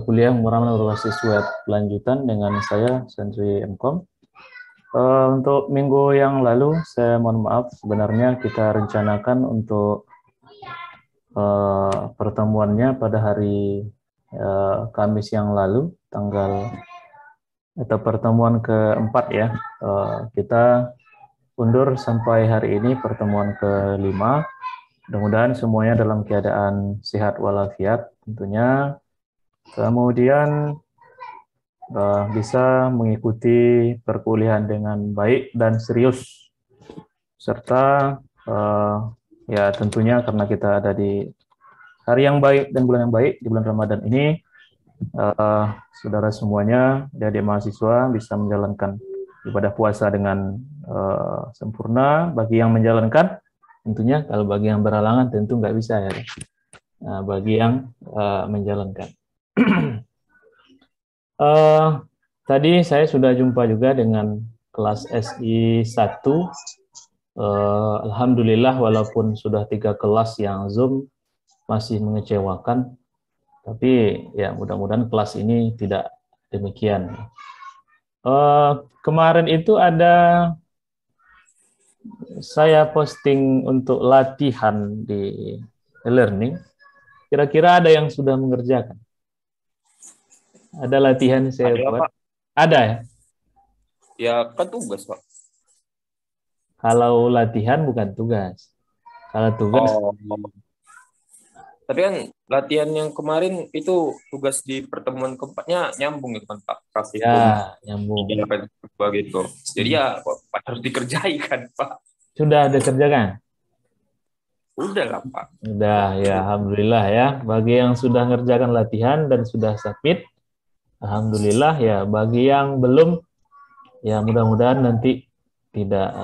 kuliah pemrograman berbasis web lanjutan dengan saya Sandri MKOM. Untuk minggu yang lalu saya mohon maaf, sebenarnya kita rencanakan untuk pertemuannya pada hari Kamis yang lalu, atau pertemuan keempat ya. Kita undur sampai hari ini pertemuan kelima. Mudah-mudahan semuanya dalam keadaan sehat walafiat tentunya. Kemudian bisa mengikuti perkuliahan dengan baik dan serius. Serta ya tentunya karena kita ada di hari yang baik dan bulan yang baik di bulan Ramadan ini, saudara semuanya, adik mahasiswa bisa menjalankan ibadah puasa dengan sempurna. Bagi yang menjalankan, tentunya kalau bagi yang berhalangan tentu nggak bisa ya. Nah, bagi yang menjalankan. Tadi saya sudah jumpa juga dengan kelas SI 1. Alhamdulillah walaupun sudah 3 kelas yang Zoom masih mengecewakan, tapi ya mudah-mudahan kelas ini tidak demikian. Kemarin itu ada saya posting untuk latihan di e-learning. Kira-kira ada yang sudah mengerjakan? Ada latihan saya buat? Pak. Ada ya? Ya kan tugas, Pak. Kalau latihan bukan tugas. Kalau tugas. Tapi kan latihan yang kemarin itu tugas di pertemuan keempatnya nyambung gitu kan, Pak. Praktikum. Ya, nyambung. Begitu. Jadi ya harus dikerjai kan, Pak. Sudah dikerjakan? Udah lah, Pak. Udah ya, alhamdulillah ya. Bagi yang sudah ngerjakan latihan dan sudah submit, alhamdulillah ya. Bagi yang belum, ya mudah-mudahan nanti tidak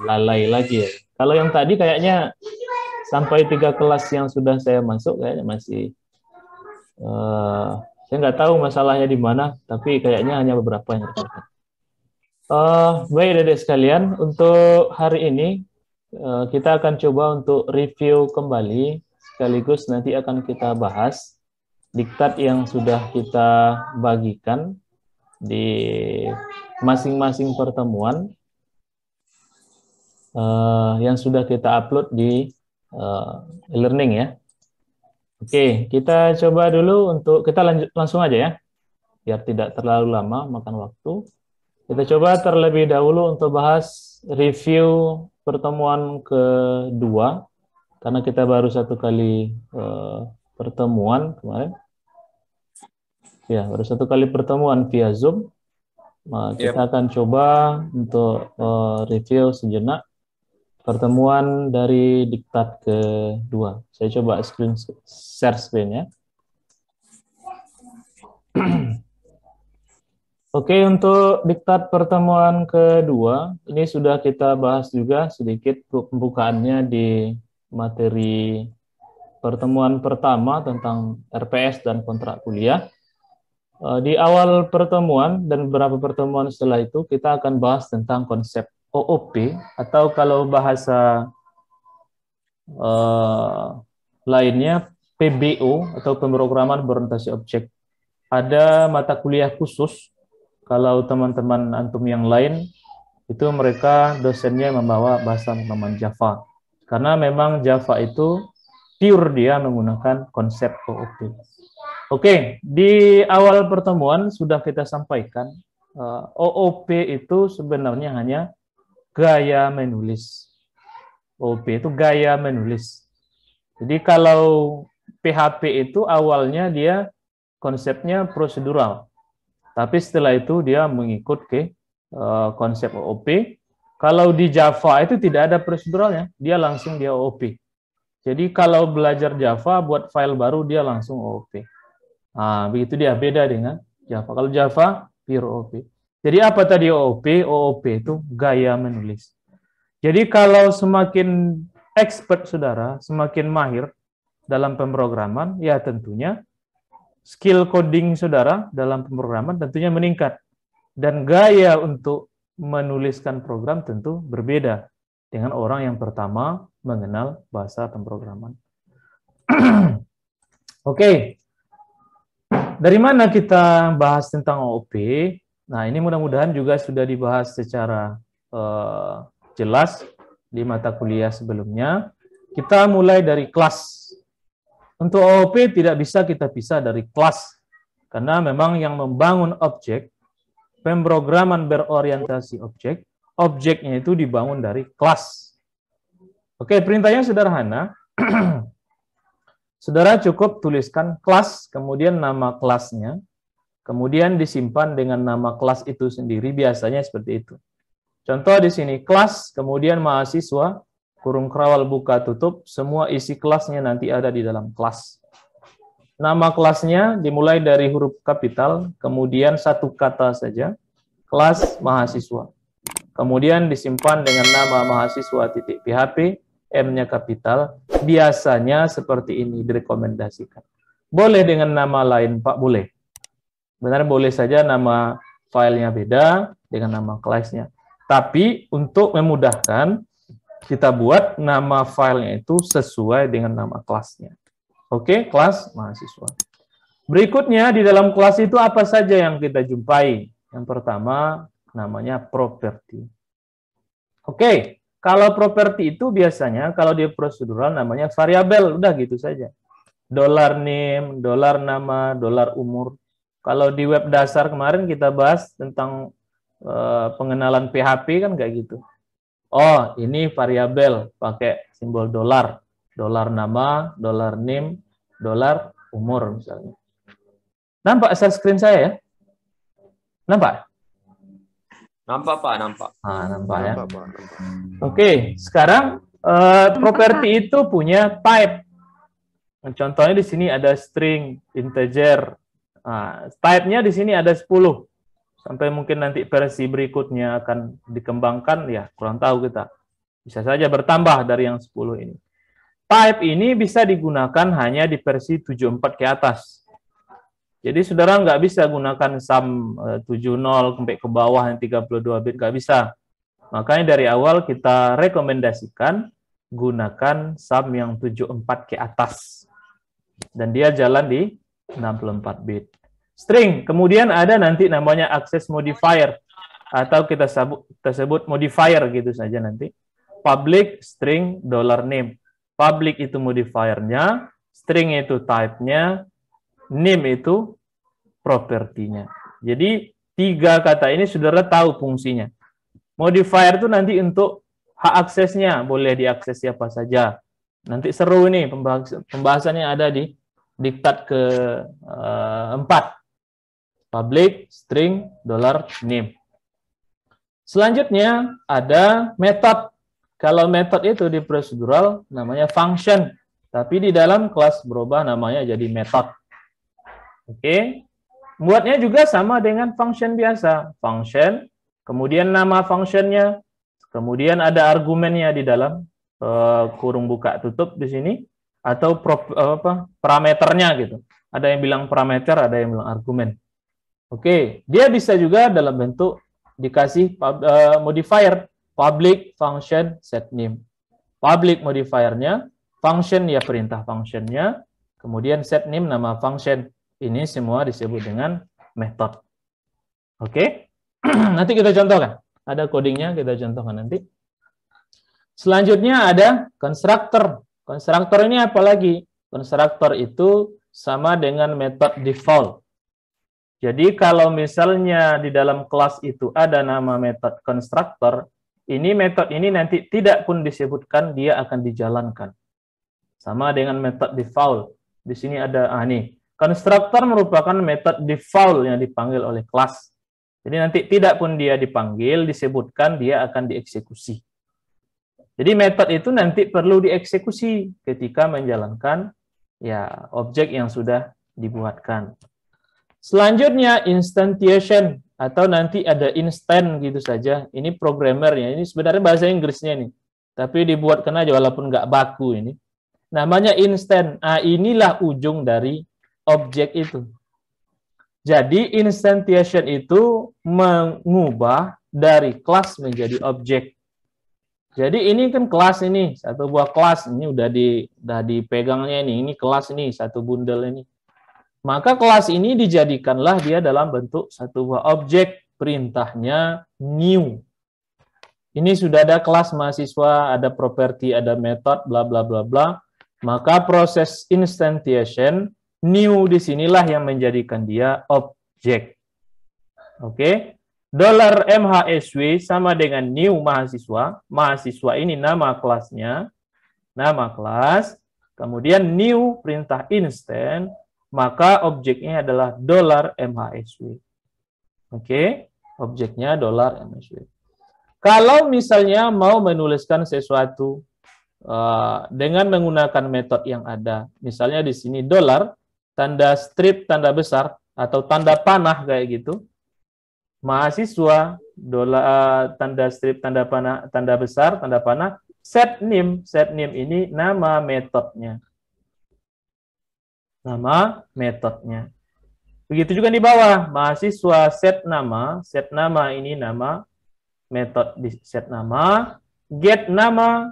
lalai lagi ya. Kalau yang tadi kayaknya sampai 3 kelas yang sudah saya masuk kayaknya masih saya nggak tahu masalahnya di mana, tapi kayaknya hanya beberapa yang tercatat. Baik adik sekalian, untuk hari ini kita akan coba untuk review kembali, sekaligus nanti akan kita bahas diktat yang sudah kita bagikan di masing-masing pertemuan yang sudah kita upload di e-learning ya. Oke, kita coba dulu untuk kita langsung aja ya, biar tidak terlalu lama makan waktu. Kita coba terlebih dahulu untuk bahas review pertemuan kedua, karena kita baru 1 kali pertemuan kemarin. Ya, baru 1 kali pertemuan via Zoom. Kita akan coba untuk review sejenak pertemuan dari diktat kedua. Saya coba share screen ya. Oke, untuk diktat pertemuan kedua, ini sudah kita bahas juga sedikit pembukaannya di materi pertemuan pertama tentang RPS dan kontrak kuliah. Di awal pertemuan dan beberapa pertemuan setelah itu, kita akan bahas tentang konsep OOP, atau kalau bahasa lainnya PBO, atau pemrograman berorientasi objek. Ada mata kuliah khusus, kalau teman-teman antum yang lain, itu mereka dosennya membawa bahasa pemrograman Java. Karena memang Java itu pure dia menggunakan konsep OOP. Oke, di awal pertemuan sudah kita sampaikan, OOP itu sebenarnya hanya gaya menulis. OOP itu gaya menulis. Jadi kalau PHP itu awalnya dia konsepnya prosedural. Tapi setelah itu dia mengikut ke konsep OOP. Kalau di Java itu tidak ada proseduralnya, dia langsung dia OOP. Jadi kalau belajar Java buat file baru dia langsung OOP. Nah, begitu dia beda dengan Java. Kalau Java pure OOP. Jadi apa tadi OOP? OOP itu gaya menulis. Jadi kalau semakin expert saudara, semakin mahir dalam pemrograman, ya tentunya skill coding saudara dalam pemrograman tentunya meningkat. Dan gaya untuk menuliskan program tentu berbeda dengan orang yang pertama mengenal bahasa pemrograman. Oke. Dari mana kita bahas tentang OOP? Nah, ini mudah-mudahan juga sudah dibahas secara jelas di mata kuliah sebelumnya. Kita mulai dari kelas. Untuk OOP tidak bisa kita pisah dari kelas, karena memang yang membangun objek, pemrograman berorientasi objek, objeknya itu dibangun dari kelas. Oke, perintahnya sederhana. Saudara cukup tuliskan kelas, kemudian nama kelasnya, kemudian disimpan dengan nama kelas itu sendiri, biasanya seperti itu. Contoh di sini, kelas, kemudian mahasiswa, kurung kerawal buka tutup, semua isi kelasnya nanti ada di dalam kelas. Nama kelasnya dimulai dari huruf kapital, kemudian satu kata saja, kelas mahasiswa. Kemudian disimpan dengan nama mahasiswa titik PHP, M-nya kapital, biasanya seperti ini direkomendasikan. Boleh dengan nama lain, Pak, boleh. Benar, boleh saja nama filenya beda dengan nama kelasnya. Tapi untuk memudahkan, kita buat nama filenya itu sesuai dengan nama kelasnya. Oke, kelas mahasiswa. Berikutnya, di dalam kelas itu apa saja yang kita jumpai? Yang pertama, namanya properti. Oke. Kalau properti itu biasanya kalau di prosedural namanya variabel, udah gitu saja. $name, $nama, $umur. Kalau di web dasar kemarin kita bahas tentang pengenalan PHP kan kayak gitu. Oh, ini variabel pakai simbol $, $nama, $name, $umur misalnya. Nampak share screen saya ya? Nampak? Nampak, Pak, nampak. Nampak ya. Oke, sekarang properti itu punya type. Contohnya di sini ada string, integer. Type-nya di sini ada 10. Sampai mungkin nanti versi berikutnya akan dikembangkan, ya kurang tahu kita. Bisa saja bertambah dari yang 10 ini. Type ini bisa digunakan hanya di versi 74 ke atas. Jadi saudara nggak bisa gunakan sum 70 sampai ke bawah yang 32 bit, nggak bisa. Makanya dari awal kita rekomendasikan gunakan sum yang 74 ke atas. Dan dia jalan di 64 bit. String, kemudian ada nanti namanya access modifier. Atau kita sebut modifier gitu saja nanti. Public string $name. Public itu modifiernya, string itu type-nya, name itu propertinya. Jadi 3 kata ini saudara tahu fungsinya. Modifier itu nanti untuk hak aksesnya, boleh diakses siapa saja. Nanti seru ini pembahasannya ada di diktat ke-4. Public string $name. Selanjutnya ada method. Kalau method itu di prosedural namanya function, tapi di dalam kelas berubah namanya jadi method. Oke. Buatnya juga sama dengan function biasa. Function, kemudian nama functionnya, kemudian ada argumennya di dalam kurung buka tutup di sini, atau parameternya gitu. Ada yang bilang parameter, ada yang bilang argumen. Oke, dia bisa juga dalam bentuk dikasih modifier, public function set name. Public modifiernya, function ya perintah functionnya, kemudian set name nama function. Ini semua disebut dengan method. Oke, nanti kita contohkan. Ada codingnya, kita contohkan nanti. Selanjutnya ada constructor. Constructor ini apa lagi? Constructor itu sama dengan method default. Jadi kalau misalnya di dalam kelas itu ada nama method constructor, ini method ini nanti tidak pun disebutkan, dia akan dijalankan. Sama dengan method default. Di sini ada, nih. Constructor merupakan method default yang dipanggil oleh kelas. Jadi nanti tidak pun dia dipanggil, disebutkan, dia akan dieksekusi. Jadi metode itu nanti perlu dieksekusi ketika menjalankan ya objek yang sudah dibuatkan. Selanjutnya instantiation atau nanti ada instant gitu saja. Ini programmernya, ini sebenarnya bahasa Inggrisnya nih. Tapi dibuatkan aja walaupun nggak baku ini. Namanya instant. Inilah ujung dari objek itu. Jadi instantiation itu mengubah dari kelas menjadi objek. Jadi ini kan kelas ini, satu buah kelas ini udah dipegangnya ini kelas ini, satu bundel ini. Maka kelas ini dijadikanlah dia dalam bentuk satu buah objek, perintahnya new. Ini sudah ada kelas mahasiswa, ada properti, ada metode, bla bla bla bla. Maka proses instantiation new disinilah yang menjadikan dia objek. Oke. $MHSW sama dengan new mahasiswa. Mahasiswa ini nama kelasnya. Nama kelas. Kemudian new perintah instant. Maka objeknya adalah $MHSW. Oke. Objeknya $MHSW. Kalau misalnya mau menuliskan sesuatu dengan menggunakan metode yang ada. Misalnya di sini $, tanda strip, tanda besar, atau tanda panah kayak gitu. Mahasiswa, tanda strip, tanda panah, tanda besar, tanda panah, set name ini nama metodenya. Nama metodenya. Begitu juga di bawah, mahasiswa set nama ini nama metode di set nama, get nama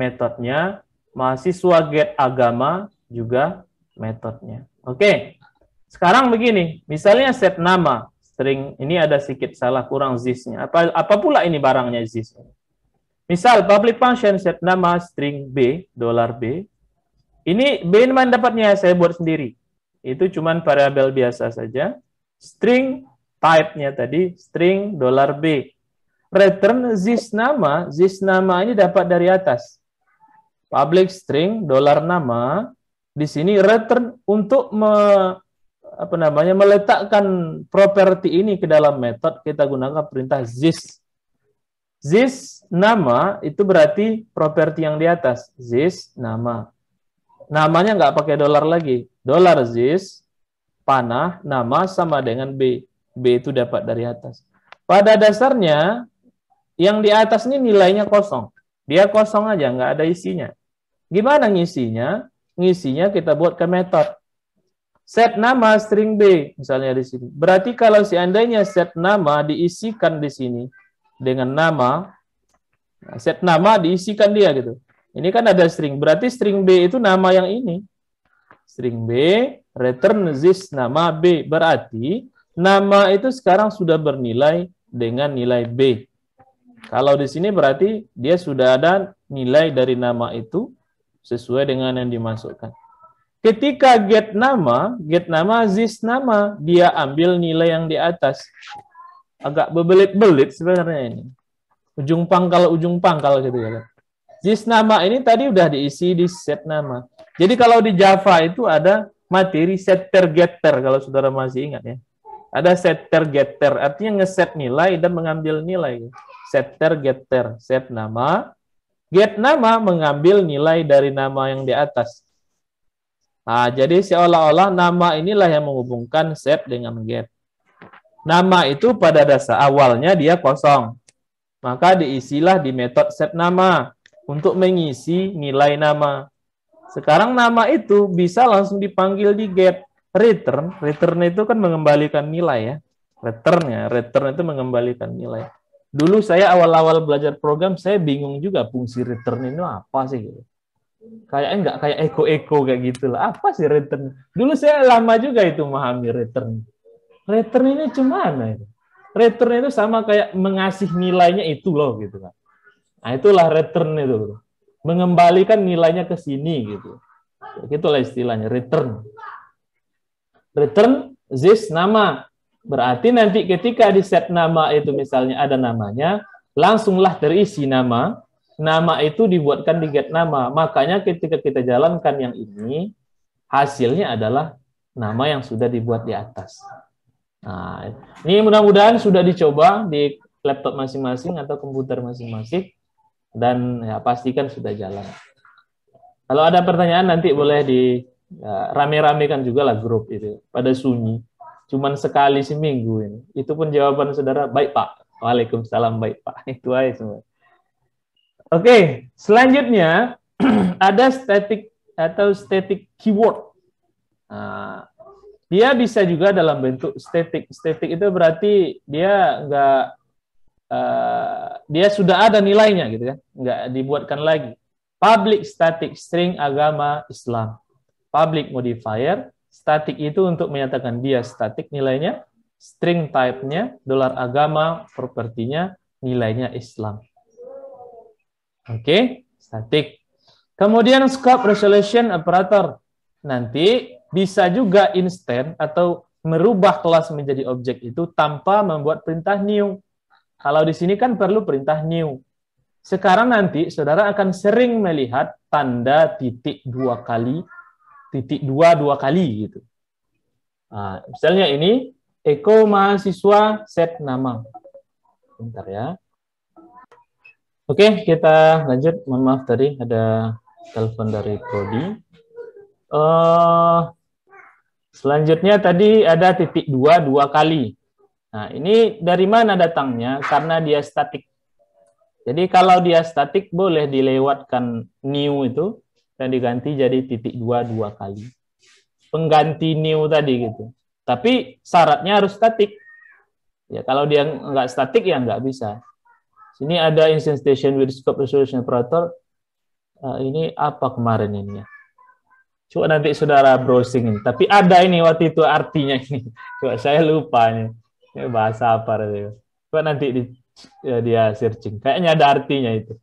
metodenya, mahasiswa get agama juga metodenya. Oke. Sekarang begini, misalnya set nama string ini ada sedikit salah kurang this-nya. Apa pula ini barangnya this? Misal public function set nama string B, $B. Ini B mana dapatnya saya buat sendiri. Itu cuman variabel biasa saja. String type-nya tadi string $B. Return this nama ini dapat dari atas. Public string $nama di sini return untuk meletakkan properti ini ke dalam metode, kita gunakan perintah this. This nama itu berarti properti yang di atas. This nama. Namanya nggak pakai $, lagi. $this panah nama sama dengan B. B itu dapat dari atas. Pada dasarnya yang di atas ini nilainya kosong. Dia kosong aja, nggak ada isinya. Gimana ngisinya? Ngisinya kita buat ke metode. Set nama string B, misalnya di sini. Berarti kalau seandainya set nama diisikan di sini dengan nama, set nama diisikan dia gitu. Ini kan ada string, berarti string B itu nama yang ini. String B, return this nama B. Berarti nama itu sekarang sudah bernilai dengan nilai B. Kalau di sini berarti dia sudah ada nilai dari nama itu sesuai dengan yang dimasukkan. Ketika get nama this nama, dia ambil nilai yang di atas. Agak bebelit-belit sebenarnya ini. Ujung pangkal gitu ya. This nama ini tadi udah diisi di set nama. Jadi kalau di Java itu ada materi setter getter kalau saudara masih ingat ya. Ada setter getter, artinya ngeset nilai dan mengambil nilai. Setter getter, set nama. Get nama mengambil nilai dari nama yang di atas. Nah, jadi seolah-olah nama inilah yang menghubungkan set dengan get. Nama itu pada dasar awalnya dia kosong. Maka diisilah di metode set nama untuk mengisi nilai nama. Sekarang nama itu bisa langsung dipanggil di get. Return itu kan mengembalikan nilai ya. Return itu mengembalikan nilai. Dulu saya awal-awal belajar program, saya bingung juga fungsi return itu apa sih gitu. Kayaknya nggak kayak echo kayak gitu lah. Apa sih return? Dulu saya lama juga itu memahami return. Return ini cumana itu? Return itu sama kayak mengasih nilainya itu loh gitu kan. Nah itulah return itu. Mengembalikan nilainya ke sini gitu. Itulah istilahnya return. Return this nama. Berarti nanti ketika di set nama itu misalnya ada namanya, langsunglah terisi nama. Nama itu dibuatkan di get nama. Makanya ketika kita jalankan yang ini, hasilnya adalah nama yang sudah dibuat di atas. Nah, ini mudah-mudahan sudah dicoba di laptop masing-masing atau komputer masing-masing. Dan ya, pastikan sudah jalan. Kalau ada pertanyaan nanti boleh di rame-ramekan juga lah grup itu. Pada sunyi. Cuman sekali seminggu ini. Itu pun jawaban saudara, baik Pak. Waalaikumsalam, baik Pak. Itu aja semua. Oke, selanjutnya ada static atau static keyword. Nah, dia bisa juga dalam bentuk static. Static itu berarti dia dia sudah ada nilainya gitu kan, nggak dibuatkan lagi. Public static string agama Islam. Public modifier, static itu untuk menyatakan dia static nilainya, string type-nya, $agama, propertinya, nilainya Islam. Oke, static. Kemudian scope resolution operator. Nanti bisa juga instant atau merubah kelas menjadi objek itu tanpa membuat perintah new. Kalau di sini kan perlu perintah new. Sekarang nanti saudara akan sering melihat tanda titik dua kali gitu. Nah, misalnya ini Eko mahasiswa set nama. Bentar ya. Oke, kita lanjut. Mohon maaf tadi ada telepon dari Prodi. Selanjutnya tadi ada titik dua kali. Nah, ini dari mana datangnya? Karena dia statik. Jadi kalau dia statik boleh dilewatkan new itu dan diganti jadi titik dua kali. Pengganti new tadi gitu. Tapi syaratnya harus statik. Ya kalau dia nggak statik ya nggak bisa. Sini ada instantiation with scope resolution operator. Ini apa kemarin ini ya? Coba nanti saudara browsing ini. Tapi ada ini waktu itu artinya ini. Coba saya lupa nih. Ini bahasa apa itu? Coba nanti dia searching. Kayaknya ada artinya itu.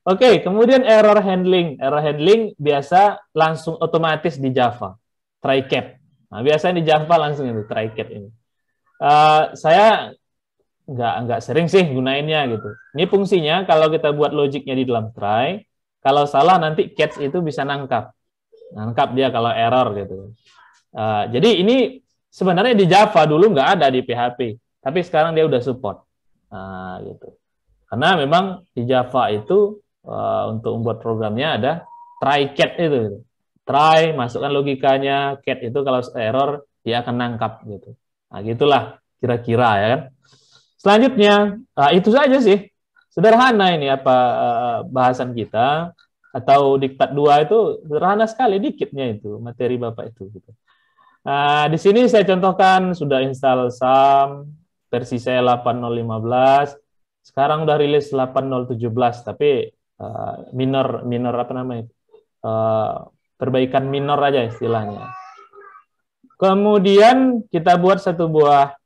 Oke, kemudian error handling. Error handling biasa langsung otomatis di Java. Try catch. Nah, biasanya di Java langsung itu try catch ini. Saya nggak sering sih gunainnya gitu. Ini fungsinya kalau kita buat logiknya di dalam try, kalau salah nanti catch itu bisa nangkap dia kalau error gitu. Jadi ini sebenarnya di Java dulu nggak ada di PHP, tapi sekarang dia udah support. Gitu. Karena memang di Java itu untuk membuat programnya ada try catch itu. Gitu. Try, masukkan logikanya, catch itu kalau error dia akan nangkap gitu. Nah, gitulah kira-kira ya kan. Selanjutnya, itu saja sih. Sederhana ini bahasan kita atau diktat 2 itu sederhana sekali dikitnya itu materi Bapak itu gitu. Di sini saya contohkan sudah install SAM versi saya 8015. Sekarang udah rilis 8017 tapi minor apa namanya? Perbaikan minor aja istilahnya. Kemudian kita buat satu buah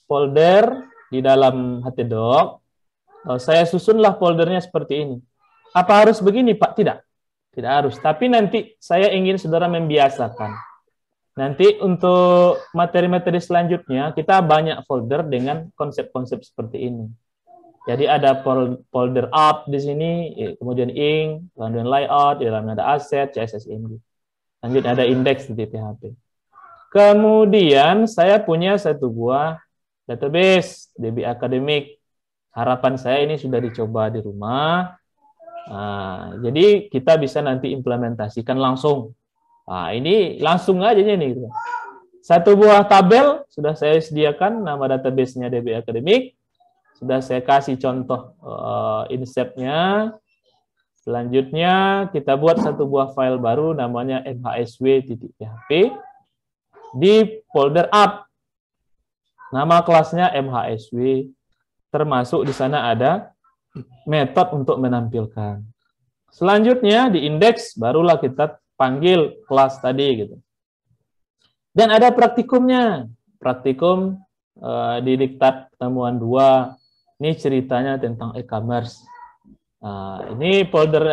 folder di dalam htdoc. Saya susunlah foldernya seperti ini. Apa harus begini, Pak? Tidak harus. Tapi nanti saya ingin saudara membiasakan. Nanti untuk materi-materi selanjutnya, kita banyak folder dengan konsep-konsep seperti ini. Jadi ada folder up di sini, kemudian ing, kemudian layout, di dalamnya ada asset, CSS-img. Lanjut ada index di PHP. Kemudian saya punya satu buah database, DB Academic. Harapan saya ini sudah dicoba di rumah. Jadi kita bisa nanti implementasikan langsung. Ini langsung aja nih. Satu buah tabel sudah saya sediakan, nama database-nya DB Academic. Sudah saya kasih contoh insert-nya. Selanjutnya kita buat satu buah file baru namanya mhsw.php di folder up. Nama kelasnya mhsw. Termasuk di sana ada metode untuk menampilkan. Selanjutnya di indeks barulah kita panggil kelas tadi gitu. Dan ada praktikumnya. Praktikum di diktat pertemuan 2. Ini ceritanya tentang e-commerce. Ini folder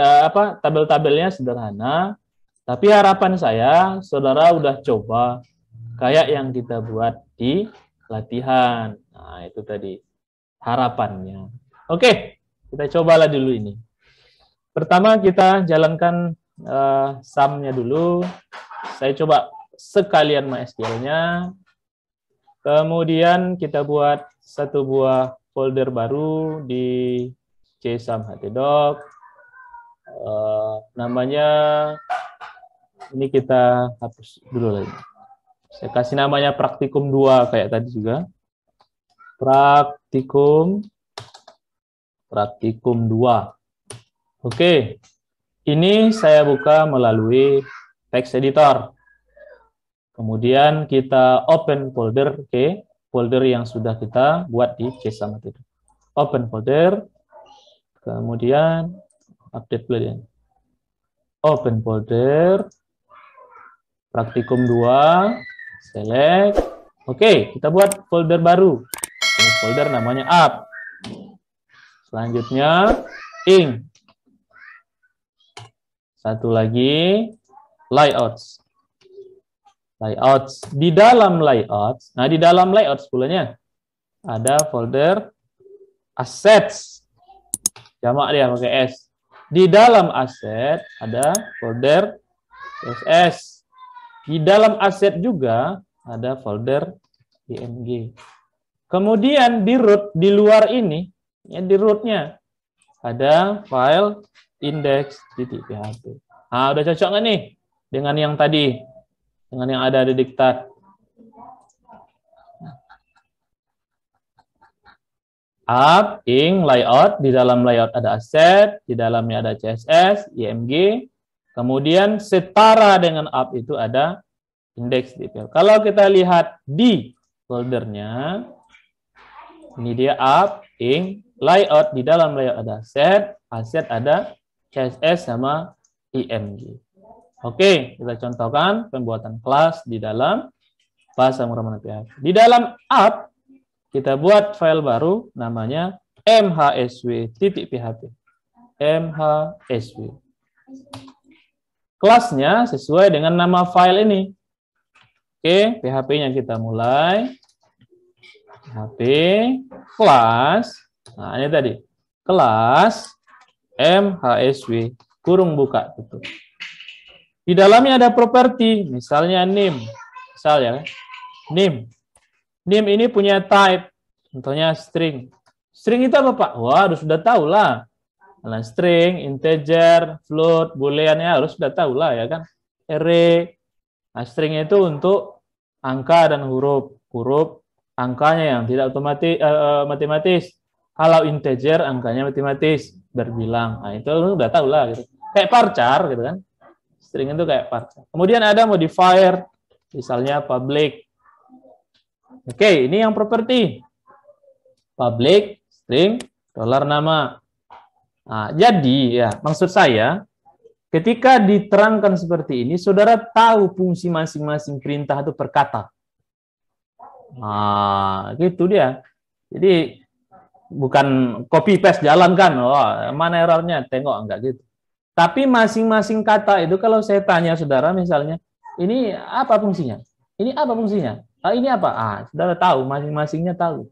tabel-tabelnya sederhana, tapi harapan saya saudara udah coba kayak yang kita buat di latihan. Nah, itu tadi harapannya. Oke, kita cobalah dulu ini. Pertama kita jalankan sum-nya dulu. Saya coba sekalian MySQL-nya. Kemudian kita buat satu buah folder baru di csum htdoc. Namanya ini kita hapus dulu lagi. Saya kasih namanya praktikum 2 kayak tadi juga. Praktikum 2. Oke. Ini saya buka melalui text editor. Kemudian kita open folder ke folder yang sudah kita buat di csum htdoc. open folder, kemudian update dulu ya. Open folder, praktikum 2, select. Oke, kita buat folder baru. Ini folder namanya up. Selanjutnya ink. Satu lagi layouts. Layouts. Di dalam layouts, nah di dalam layouts pulanya ada folder assets. Jamak dia pakai S. Di dalam asset ada folder CSS. Di dalam aset juga ada folder img. Kemudian di root, di luar ini, ya di rootnya ada file index.php. Nah, udah cocok nggak nih dengan yang tadi, dengan yang ada di diktat? Up, ink, layout, di dalam layout ada asset, di dalamnya ada CSS, img, kemudian setara dengan up itu ada index.php. Kalau kita lihat di foldernya, ini dia up, ink, layout, di dalam layout ada asset ada CSS sama img. Oke, kita contohkan pembuatan kelas di dalam bahasa pemrograman PHP. Di dalam up, kita buat file baru namanya mhsw.php. mhsw. Kelasnya sesuai dengan nama file ini. Oke, PHP-nya kita mulai. PHP kelas. Nah, ini tadi. Kelas mhsw kurung buka tutup. Di dalamnya ada properti, misalnya name. Misalnya name. Name ini punya type, contohnya string. String itu apa, Pak? Wah, sudah tahu lah. Nah, string, integer, float, boolean ya harus sudah tahu lah ya kan. Array. Nah, string itu untuk angka dan huruf. Huruf angkanya yang tidak otomatis matematis. Kalau integer angkanya matematis berbilang. Nah, itu sudah tahu lah gitu. Kayak varchar gitu kan. String itu kayak varchar. Kemudian ada modifier, misalnya public. Oke, ini yang properti. Public, string, $nama. Nah, jadi ya, maksud saya, ketika diterangkan seperti ini, saudara tahu fungsi masing-masing perintah itu per kata. Nah, gitu dia. Jadi, bukan copy paste jalan kan, oh, mana errornya, tengok, enggak gitu. Tapi masing-masing kata itu, kalau saya tanya saudara, misalnya, ini apa fungsinya? Ini apa fungsinya? Ini apa? Saudara tahu, masing-masingnya tahu.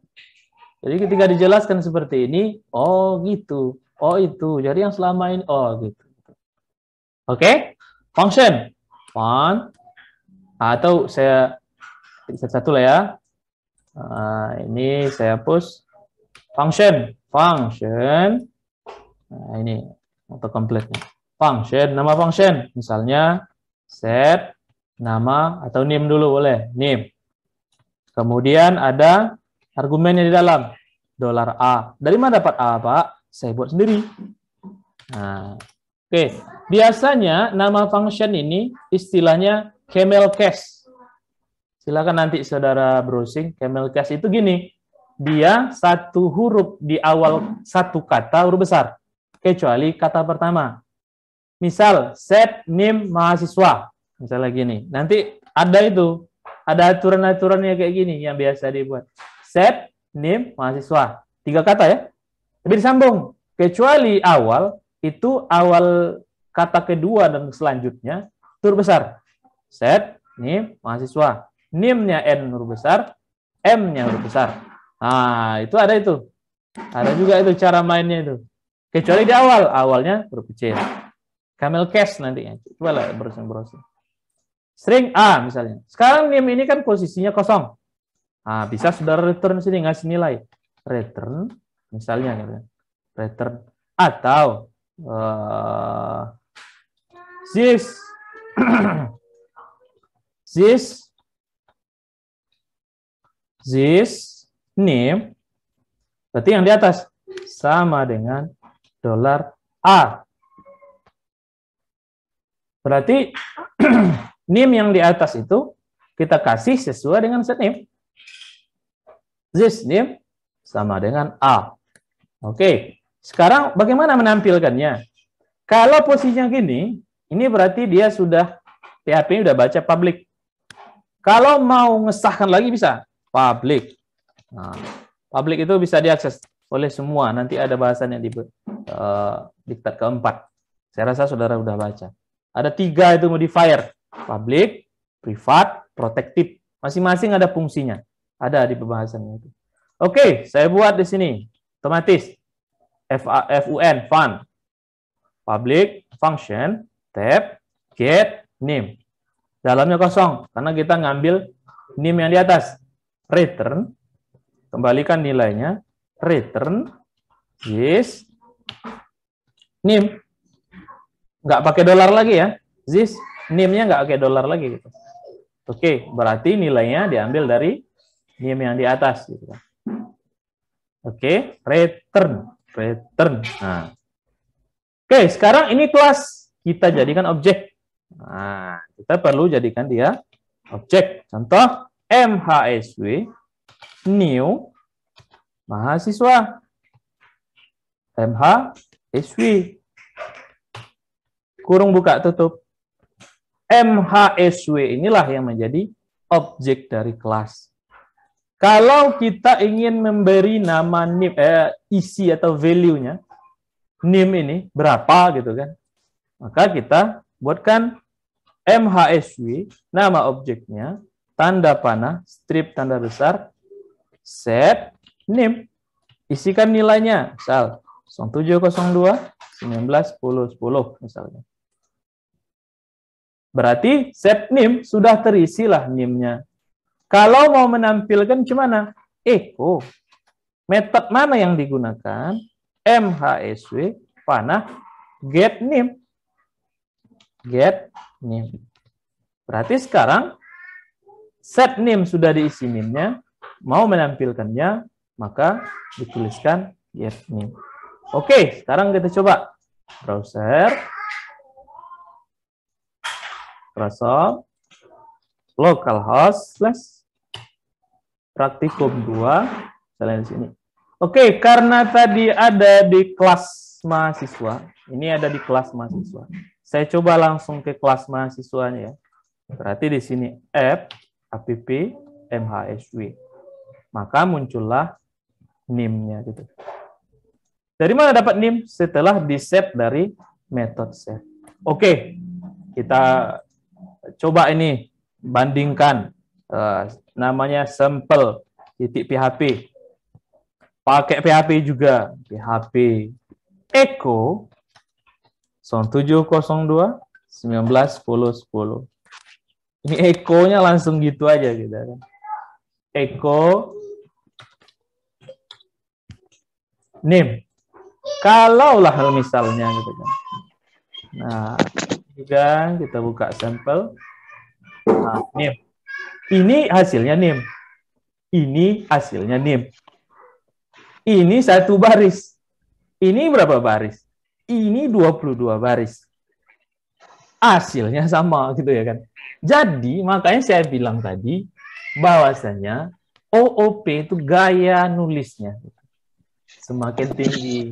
Jadi ketika dijelaskan seperti ini, oh gitu, oh itu. Jadi yang selama ini, oh gitu. Oke, function, fun, atau saya satu lah ya. Ini saya hapus function. Nah, ini auto complete-nya. Function, nama function, misalnya set, nama atau name dulu boleh, name. Kemudian ada argumennya di dalam, $A. Dari mana dapat A, Pak? Saya buat sendiri. Nah, oke. Biasanya nama function ini istilahnya camel case. Silakan nanti saudara browsing. Camel case itu gini, dia satu huruf di awal satu kata huruf besar, kecuali kata pertama. Misal, set name mahasiswa. Misalnya gini. Nanti ada itu. Ada aturan-aturannya kayak gini yang biasa dibuat. Set, name, mahasiswa. 3 kata ya. Tapi disambung. Kecuali awal, itu awal kata kedua dan selanjutnya, huruf besar. Set, name, mahasiswa. Name-nya N huruf besar, M-nya huruf besar. Nah, itu ada itu. Ada juga itu cara mainnya itu. Kecuali di awal. Awalnya huruf kecil. Camel case nantinya. Coba lah browsing. String A misalnya. Sekarang name ini kan posisinya kosong. Nah, bisa saudara return sini ngasih nilai. Return misalnya gitu. Return atau this name berarti yang di atas sama dengan $A. Berarti name yang di atas itu kita kasih sesuai dengan set name. This name sama dengan A. Oke, sekarang bagaimana menampilkannya? Kalau posisinya gini, ini berarti dia sudah PHP udah baca public. Kalau mau ngesahkan lagi bisa public. Nah, public itu bisa diakses oleh semua. Nanti ada bahasannya di diktat keempat. Saya rasa saudara udah baca. Ada 3 itu modifier. Public, privat, protective. Masing-masing ada fungsinya. Ada di pembahasannya itu. Oke, saya buat di sini. Otomatis. FUN, fun. Public, function, tab, get, name. Dalamnya kosong, karena kita ngambil name yang di atas. Return, kembalikan nilainya. Return, this, name. Nggak pakai dolar lagi ya. This, name-nya nggak pakai dolar lagi. Gitu. Oke, berarti nilainya diambil dari name yang di atas. Gitu. Oke, return. Nah. Oke, sekarang ini kelas. Kita jadikan objek. Nah, kita perlu jadikan dia objek. Contoh, MHSW, new, mahasiswa. MHSW. Kurung buka tutup. MHSW inilah yang menjadi objek dari kelas. Kalau kita ingin memberi nama name, isi atau value-nya, name ini berapa gitu kan, maka kita buatkan MHSW, nama objeknya, tanda panah, strip tanda besar, set, name, isikan nilainya, misal 0702, 19, 10, 10 misalnya. Berarti set name sudah terisilah name-nya. Kalau mau menampilkan gimana? Echo. Metode mana yang digunakan? MHSW, panah, get name. Get name. Berarti sekarang set name sudah diisi name-nya. Mau menampilkannya, maka dituliskan get name. Oke, sekarang kita coba. Browser. Microsoft. Localhost praktikum 2 misalnya di sini. Oke, karena tadi ada di kelas mahasiswa, ini ada di kelas mahasiswa. Saya coba langsung ke kelas mahasiswanya ya. Berarti di sini app MHSW. Maka muncullah name-nya gitu. Dari mana dapat name? Setelah di-set dari method set. Oke, kita coba ini bandingkan namanya sampel .php. Pakai PHP juga. PHP echo 0702 19 10 10. Ini echo-nya langsung gitu aja gitu kan. Echo name. Kalaulah misalnya gitu kan. Nah, juga kita buka sampel. Nah, name. Ini hasilnya name. Ini hasilnya name. Ini 1 baris. Ini berapa baris? Ini 22 baris. Hasilnya sama gitu ya kan. Jadi, makanya saya bilang tadi bahwasanya OOP itu gaya nulisnya. Semakin tinggi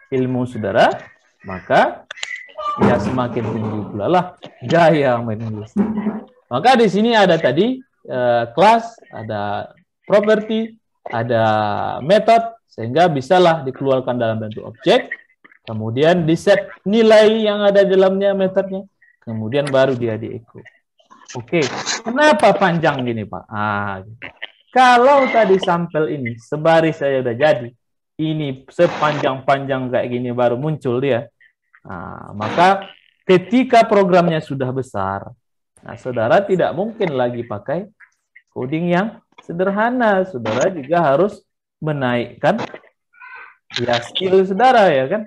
ilmu saudara, maka ya semakin tinggi pula lah gaya menulis. Maka di sini ada tadi kelas, ada property, ada method, sehingga bisalah dikeluarkan dalam bentuk objek, kemudian di-set nilai yang ada di dalamnya metodnya, kemudian baru dia di-echo. Oke, kenapa panjang gini Pak? Kalau tadi sampel ini sebaris saya udah jadi, ini sepanjang-panjang kayak gini baru muncul dia, maka ketika programnya sudah besar, saudara tidak mungkin lagi pakai coding yang sederhana. Saudara juga harus menaikkan ya skill saudara ya kan.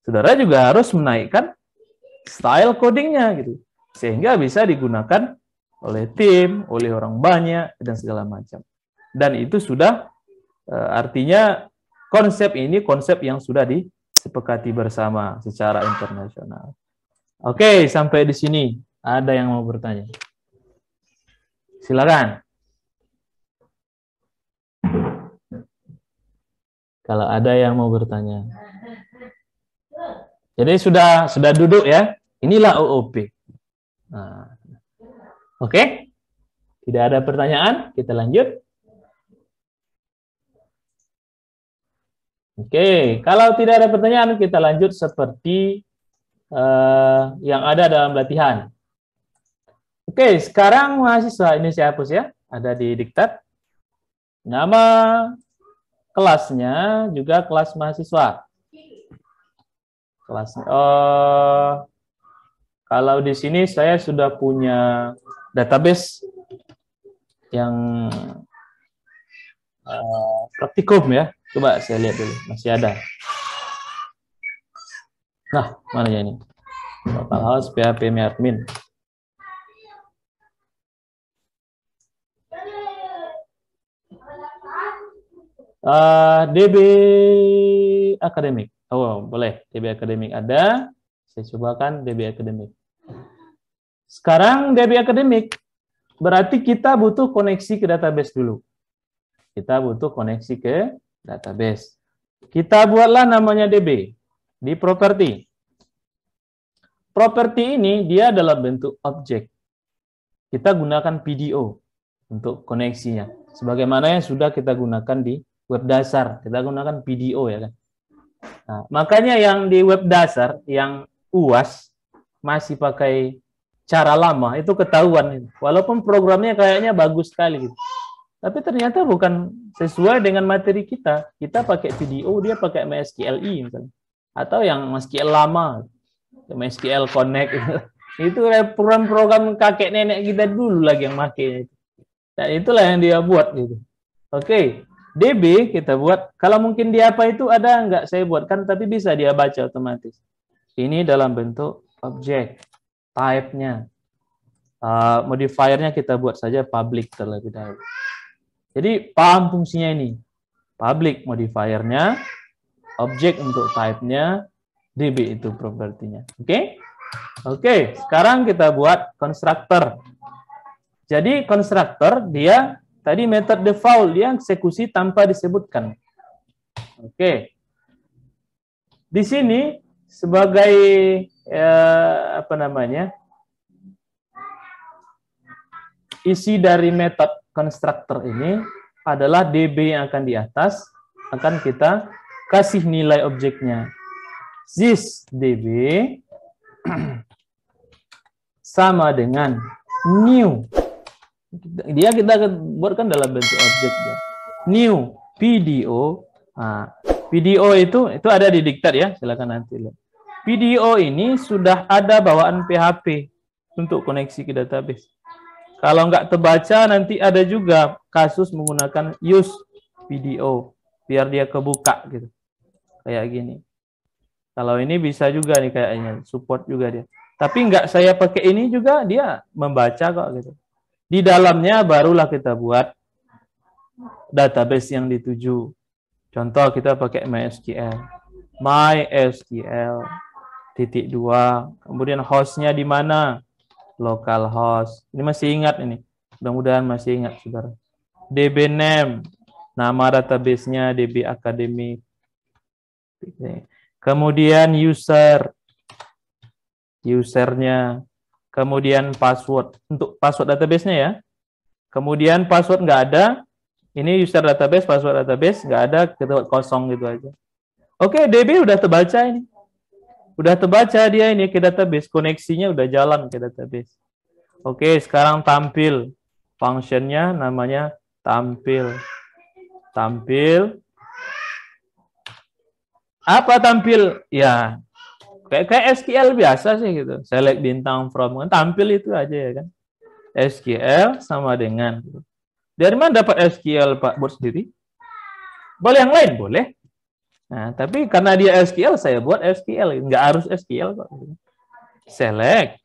Saudara juga harus menaikkan style codingnya gitu, sehingga bisa digunakan oleh tim, oleh orang banyak dan segala macam. Dan itu sudah artinya konsep ini konsep yang sudah disepakati bersama secara internasional. Oke, sampai di sini. Ada yang mau bertanya? Silakan. Kalau ada yang mau bertanya. Jadi sudah duduk ya. Inilah OOP. Nah. Oke. Tidak ada pertanyaan, kita lanjut. Oke, kalau tidak ada pertanyaan, kita lanjut seperti yang ada dalam latihan. Oke, sekarang mahasiswa, ini saya hapus ya, ada di diktat. Nama kelasnya juga kelas mahasiswa. Kelasnya, kalau di sini saya sudah punya database yang praktikum ya. Coba saya lihat dulu, masih ada. Nah, mana ya ini? Localhost PHP admin. DB akademik. Oh, boleh. DB akademik ada. Saya cobakan DB akademik. Sekarang DB akademik berarti kita butuh koneksi ke database dulu. Kita butuh koneksi ke database. Kita buatlah namanya DB di properti. Properti ini dia dalam bentuk objek. Kita gunakan PDO untuk koneksinya. Sebagaimana yang sudah kita gunakan di web dasar. Kita gunakan PDO ya kan. Nah, makanya yang di web dasar, yang UAS, masih pakai cara lama, itu ketahuan. Walaupun programnya kayaknya bagus sekali. Gitu. Tapi ternyata bukan sesuai dengan materi kita. Kita pakai PDO, dia pakai MySQLi misalnya. Atau yang MySQL lama, MySQL Connect. Itu program-program kakek nenek kita dulu lagi yang pakai. Dan itulah yang dia buat gitu. Oke, DB kita buat. Kalau mungkin di apa itu ada nggak saya buatkan, tapi bisa dia baca otomatis. Ini dalam bentuk objek, type-nya. Modifiernya kita buat saja public terlebih dahulu. Jadi paham fungsinya ini. Public modifiernya, objek untuk type-nya, DB itu propertinya. Oke? Oke, sekarang kita buat constructor. Jadi constructor dia tadi method default dia eksekusi tanpa disebutkan. Oke. Di sini sebagai apa namanya? Isi dari method constructor ini adalah DB yang akan di atas, akan kita kasih nilai objeknya. This DB sama dengan new. Dia kita buatkan dalam bentuk objeknya. New PDO. Nah, PDO itu ada di diktat ya, silakan nanti lihat. PDO ini sudah ada bawaan PHP untuk koneksi ke database. Kalau nggak terbaca, nanti ada juga kasus menggunakan use PDO, biar dia kebuka gitu. Kayak gini. Kalau ini bisa juga nih kayaknya, support juga dia. Tapi nggak saya pakai ini juga, dia membaca kok gitu. Di dalamnya barulah kita buat database yang dituju. Contoh kita pakai MySQL. MySQL .2. Kemudian hostnya di mana? Localhost. Ini masih ingat ini. Mudah-mudahan masih ingat, saudara. DB name. Nama database-nya DB Academic. Kemudian user. Usernya. Kemudian password. Untuk password database-nya ya. Kemudian password nggak ada. Ini user database, password database. Nggak ada, kita buat kosong gitu aja. Oke, DB udah terbaca ini. Udah terbaca dia ini ke database. Koneksinya udah jalan ke database. Oke, sekarang tampil. Functionnya namanya tampil. Tampil. Apa tampil? Ya, kayak SQL biasa sih gitu. Select bintang from. Tampil itu aja ya kan. SQL sama dengan. Dari mana dapat SQL Pak? Buat sendiri? Boleh yang lain? Boleh. Nah, tapi karena dia SQL, saya buat SQL. Nggak harus SQL kok. Select.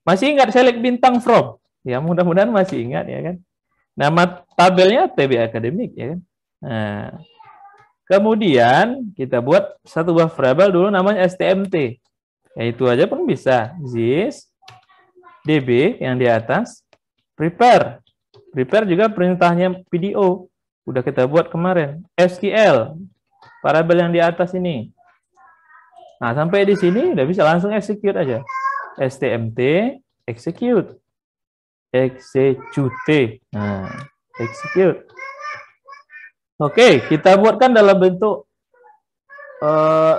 Masih ingat select bintang from? Ya, mudah-mudahan masih ingat ya kan. Nama tabelnya TB Academic ya kan. Nah, kemudian kita buat satu buah variabel dulu namanya stmt. Ya, itu aja pun bisa. This DB yang di atas Prepare. Prepare juga perintahnya PDO. Udah kita buat kemarin. SQL. Variabel yang di atas ini. Nah, sampai di sini udah bisa langsung execute aja. STMT, execute. Execute. Nah, execute. Oke, kita buatkan dalam bentuk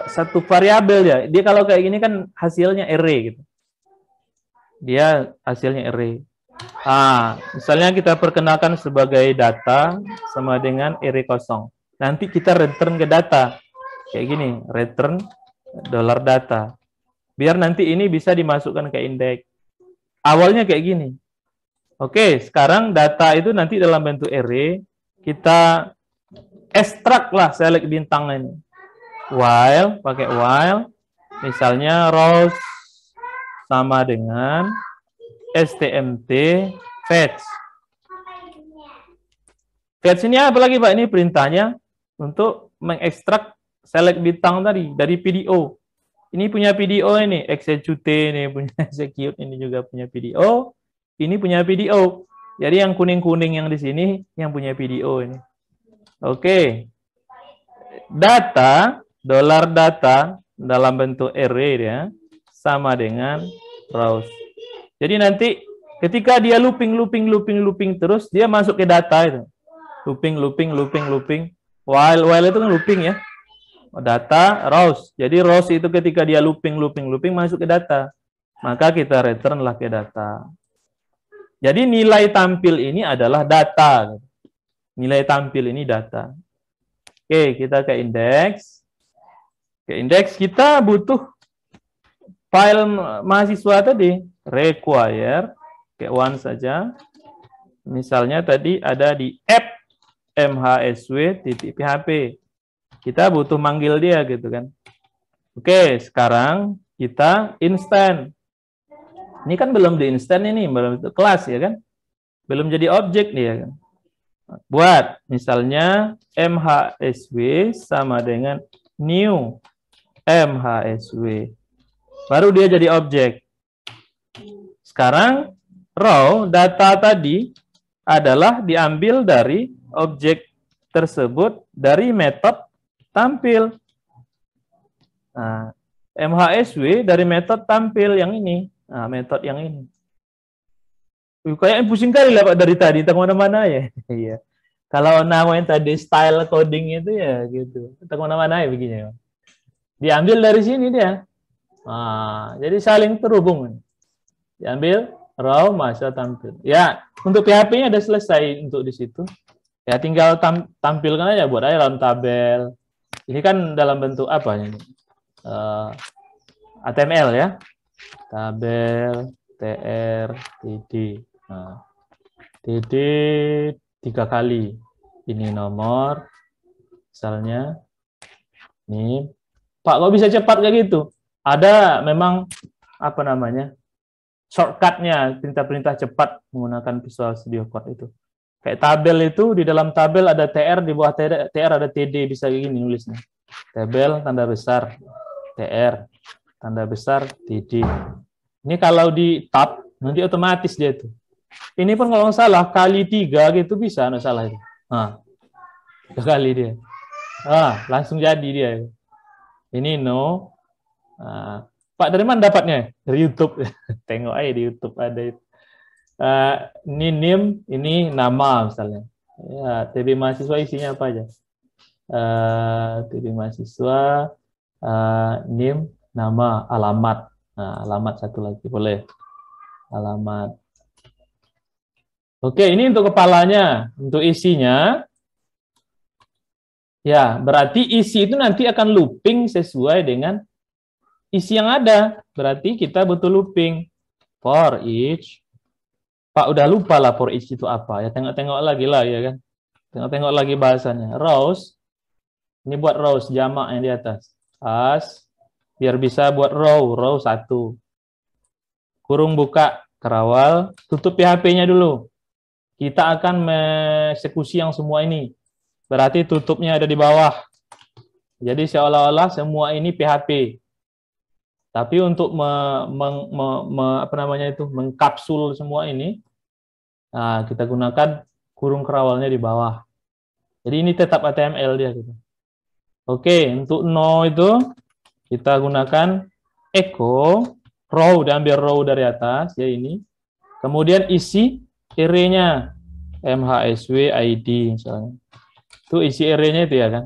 satu variabel ya. Dia kalau kayak gini kan hasilnya array gitu. Dia hasilnya array. Misalnya kita perkenalkan sebagai data sama dengan array kosong. Nanti kita return ke data. Kayak gini, return $data. Biar nanti ini bisa dimasukkan ke indeks. Awalnya kayak gini. Oke, sekarang data itu nanti dalam bentuk array. Kita ekstrak lah select bintang ini. While, pakai while. Misalnya rows sama dengan STMT fetch. Fetch ini apa lagi Pak? Ini perintahnya untuk mengekstrak select bintang tadi dari PDO. Ini punya PDO ini, execute ini punya execute, ini juga punya PDO. Ini punya PDO. Jadi yang kuning-kuning yang di sini yang punya PDO ini. Oke. Data, $data dalam bentuk array ya, sama dengan rows. Jadi nanti ketika dia looping terus, dia masuk ke data itu. Looping. While itu kan looping ya. Data, rows. Jadi rows itu ketika dia looping masuk ke data. Maka kita return lah ke data. Jadi nilai tampil ini adalah data. Nilai tampil ini data. Oke, kita ke indeks. Ke indeks kita butuh file mahasiswa tadi. Require. Ke one saja. Misalnya tadi ada di app mhsw.php. Kita butuh manggil dia gitu kan. Oke, sekarang kita instant. Ini kan belum di instant ini, belum itu kelas ya kan. Belum jadi objek dia kan. Buat misalnya mhsw sama dengan new mhsw. Baru dia jadi objek. Sekarang raw data tadi adalah diambil dari objek tersebut dari metode tampil. Nah, mhsw dari metode tampil yang ini. Nah, metode yang ini. Kayaknya pusing kali lah Pak dari tadi, tak mana-mana ya. Iya. Kalau namanya tadi style coding itu ya gitu. Tak mana-mana ya begini. Diambil dari sini dia. Nah, jadi saling terhubung. Diambil raw masa tampil. Ya, untuk PHP-nya udah selesai untuk di situ. Ya tinggal tampilkan aja buat aja dalam tabel. Ini kan dalam bentuk apa ini? HTML ya. Tabel tr td. Nah, td 3 kali. Ini nomor. Misalnya ini. Pak, kok bisa cepat kayak gitu? Ada memang apa namanya? Shortcut-nya, perintah-perintah cepat menggunakan Visual Studio Code itu. Kayak tabel itu, di dalam tabel ada TR, di bawah TR ada TD, bisa kayak gini nulisnya. Tabel, tanda besar, TR, tanda besar, TD. Ini kalau di tab, nanti otomatis dia itu. Ini pun kalau nggak salah, kali 3 gitu bisa, nggak salah itu. Nah, 3 kali dia. Langsung jadi dia. Ini no. Pak, dari mana dapatnya? Dari YouTube. Tengok aja di YouTube ada itu. Ini NIM, ini nama misalnya. Ya, TB mahasiswa isinya apa aja? TB mahasiswa, NIM, nama, alamat. Nah, alamat satu lagi boleh. Alamat. Oke, ini untuk kepalanya. Untuk isinya, ya berarti isi itu nanti akan looping sesuai dengan isi yang ada. Berarti kita butuh looping. For each. Pak udah lupa lah for each itu apa. Ya tengok-tengok lagi lah ya kan. Tengok-tengok lagi bahasanya. Rows. Ini buat rows jamak yang di atas. As. Biar bisa buat row 1. Kurung buka kerawal. Tutup PHP-nya dulu. Kita akan mengeksekusi yang semua ini. Berarti tutupnya ada di bawah. Jadi seolah-olah semua ini PHP. Tapi untuk mengkapsul semua ini, Nah, kita gunakan kurung kerawalnya di bawah. Jadi ini tetap HTML dia gitu. Oke, untuk no itu kita gunakan echo row, diambil row dari atas ya ini. Kemudian isi array-nya MHSW ID misalnya. Itu isi array-nya itu ya kan.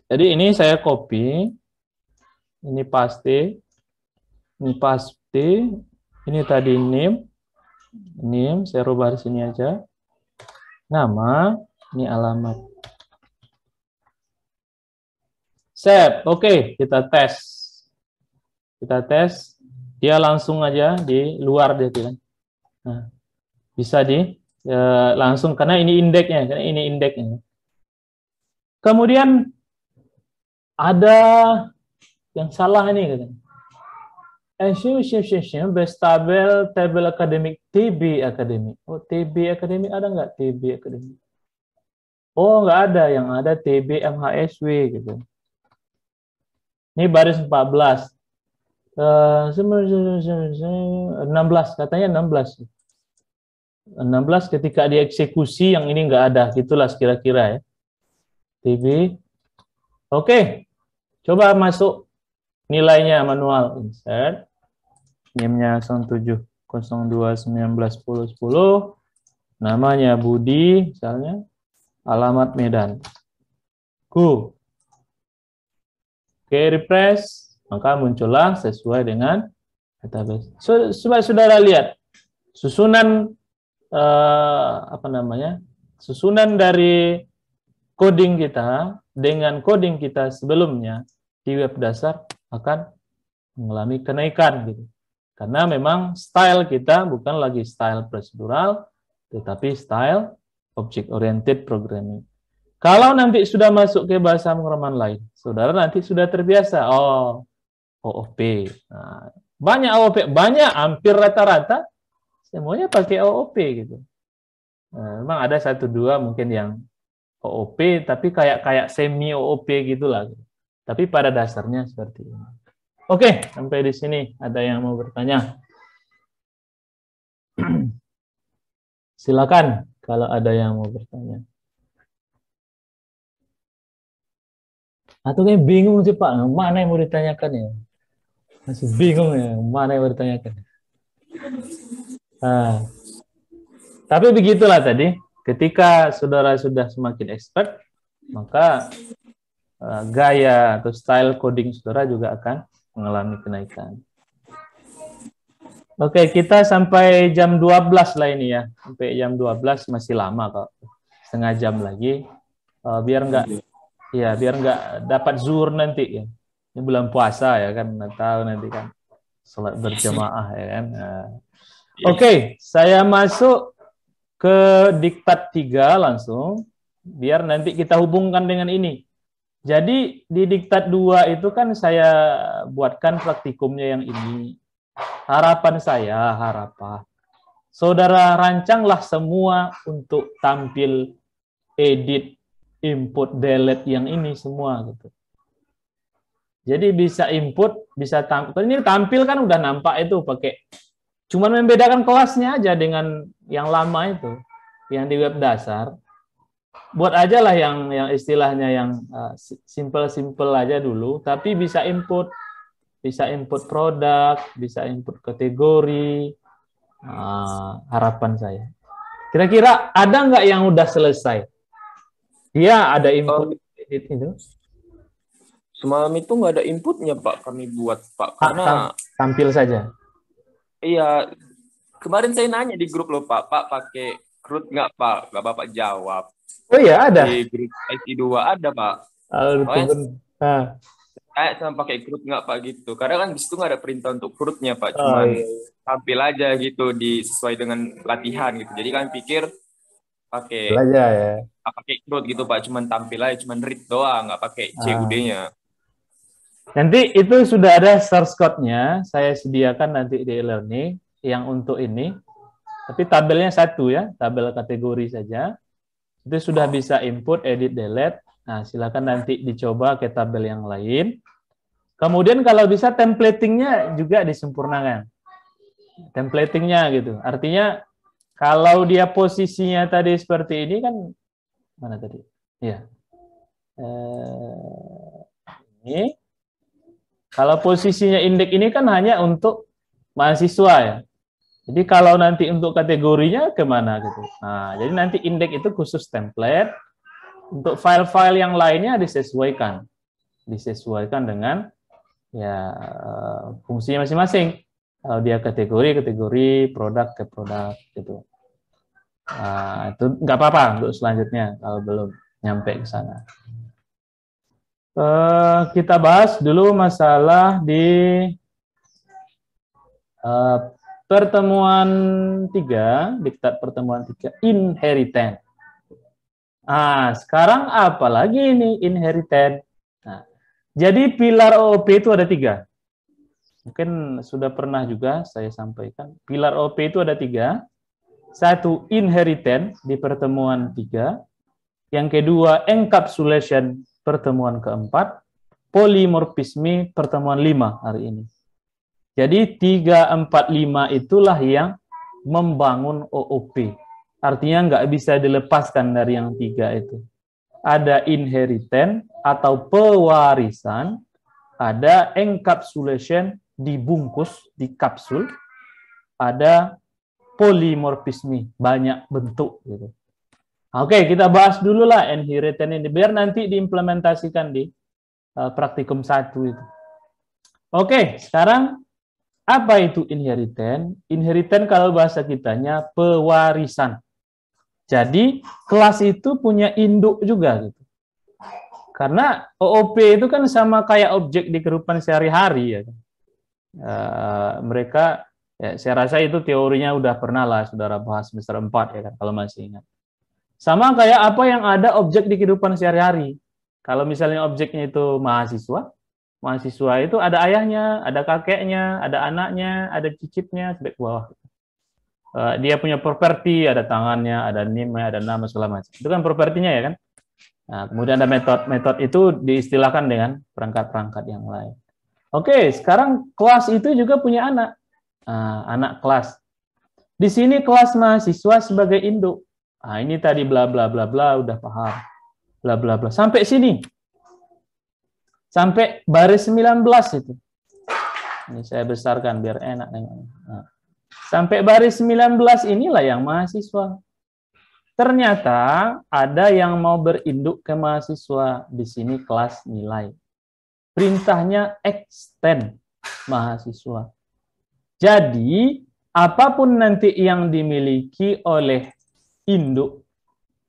Jadi ini saya copy, ini paste, ini tadi name saya rubah di sini aja. Nama, ini alamat. Save. Oke, kita tes. Dia langsung aja di luar dia kan. Nah, bisa langsung karena ini indeksnya, Kemudian ada yang salah ini katanya. Best table akademik TB akademik. Oh, TB akademik ada nggak TB akademik? Oh, nggak ada, yang ada TB MHSW gitu. Ini baris 14. 16 katanya 16 ketika dieksekusi yang ini nggak ada, gitulah kira-kira ya. TB. Oke. Coba masuk nilainya manual, insert. NIM-nya 0702191010. Namanya Budi misalnya. Alamat Medan. Go. Oke, refresh. Maka muncullah sesuai dengan database. Saudara lihat susunan susunan dari coding kita dengan coding kita sebelumnya di web dasar akan mengalami kenaikan gitu. Karena memang style kita bukan lagi style prosedural, tetapi style object oriented programming. Kalau nanti sudah masuk ke bahasa pemrograman lain, saudara nanti sudah terbiasa. Oh, OOP. Nah, banyak OOP, hampir rata-rata semuanya pakai OOP gitu. Nah, memang ada 1-2 mungkin yang OOP tapi kayak semi OOP gitulah. Tapi pada dasarnya seperti ini. Oke, sampai di sini ada yang mau bertanya? Silakan kalau ada yang mau bertanya. Atau kayak bingung sih Pak, mana yang mau ditanyakan ya? Masih bingung ya, mana yang mau ditanyakan. Nah, tapi begitulah tadi, ketika saudara sudah semakin expert, maka gaya atau style coding saudara juga akan mengalami kenaikan. Oke, kita sampai jam 12 lah ini ya. Sampai jam 12 masih lama kok. Setengah jam lagi. Biar nggak dapat zuhur nanti ya. Ini bulan puasa ya kan, nggak tahu nanti kan salat berjamaah ya kan. Oke, saya masuk ke diktat 3 langsung, biar nanti kita hubungkan dengan ini. Jadi di diktat 2 itu kan saya buatkan praktikumnya yang ini. Harapan saudara rancanglah semua untuk tampil edit, input, delete yang ini semua gitu. Jadi bisa input, bisa tampil. Ini tampil kan udah nampak itu pakai. Cuman membedakan kelasnya aja dengan yang lama itu, yang di web dasar. Buat aja lah yang istilahnya yang simple aja dulu, tapi bisa input produk, bisa input kategori. Harapan saya. Kira-kira ada nggak yang udah selesai? Iya, ada input edit itu. Semalam itu nggak ada inputnya Pak, kami buat Pak, karena tampil saja. Iya, kemarin saya nanya di grup loh Pak pakai CRUD nggak Pak? Nggak Bapak jawab. Oh iya ada. Di grup IT2 ada Pak. Saya sama pakai CRUD nggak Pak gitu. Karena kan di situ nggak ada perintah untuk CRUD-nya Pak. Cuman tampil aja gitu sesuai dengan latihan gitu. Jadi kan pikir pakai CRUD gitu Pak. Cuman tampil aja, cuman read doang, nggak pakai CUD-nya. Nanti itu sudah ada source code-nya, saya sediakan nanti di e-learning yang untuk ini. Tapi tabelnya satu ya, tabel kategori saja. Itu sudah bisa input, edit, delete. Nah, silakan nanti dicoba ke tabel yang lain. Kemudian kalau bisa templating-nya juga disempurnakan. Templating-nya gitu. Artinya Kalau dia posisinya tadi seperti ini kan, mana tadi? Ya. Ini. Kalau posisinya indeks ini kan hanya untuk mahasiswa ya. Jadi kalau nanti untuk kategorinya kemana gitu. Nah, jadi nanti indeks itu khusus template. Untuk file-file yang lainnya disesuaikan dengan ya fungsinya masing-masing. Kalau dia kategori, produk ke produk gitu. Nah, itu nggak apa-apa untuk selanjutnya kalau belum nyampe ke sana. Kita bahas dulu masalah di pertemuan 3, diktat pertemuan 3, inheritance. Nah, sekarang apa lagi ini inheritance? Nah, jadi pilar OOP itu ada 3. Mungkin sudah pernah juga saya sampaikan. Pilar OOP itu ada 3. 1, inheritance di pertemuan 3. Yang kedua, encapsulation pertemuan keempat, polimorfisme pertemuan 5 hari ini. Jadi 3, 4, 5 itulah yang membangun OOP. Artinya nggak bisa dilepaskan dari yang 3 itu. Ada inheritance atau pewarisan, ada encapsulation dibungkus di kapsul, ada polimorfisme banyak bentuk gitu. Oke, kita bahas dulu lah inheritance ini biar nanti diimplementasikan di praktikum 1 itu. Oke, sekarang apa itu inheritance? Inheritance kalau bahasa kitanya pewarisan. Jadi kelas itu punya induk juga gitu. Karena OOP itu kan sama kayak objek di kehidupan sehari-hari ya. Mereka ya, saya rasa itu teorinya udah pernah lah saudara bahas semester 4 ya kan kalau masih ingat. Sama kayak apa yang ada objek di kehidupan sehari-hari. Kalau misalnya objeknya itu mahasiswa, mahasiswa itu ada ayahnya, ada kakeknya, ada anaknya, ada cicitnya, sampai ke bawah. Dia punya properti, ada tangannya, ada NIM-nya, ada nama segala macam. Itu kan propertinya ya kan. Nah, kemudian ada metode itu diistilahkan dengan perangkat-perangkat yang lain. Oke, sekarang kelas itu juga punya anak. Anak kelas. Di sini kelas mahasiswa sebagai induk. Nah, ini tadi bla bla bla bla udah paham. Bla bla bla. Sampai sini. Sampai baris 19 itu. Ini saya besarkan biar enak nengoknya. Nah, sampai baris 19 inilah yang mahasiswa. Ternyata ada yang mau berinduk ke mahasiswa. Di sini kelas nilai. Perintahnya extend mahasiswa. Jadi, apapun nanti yang dimiliki oleh induk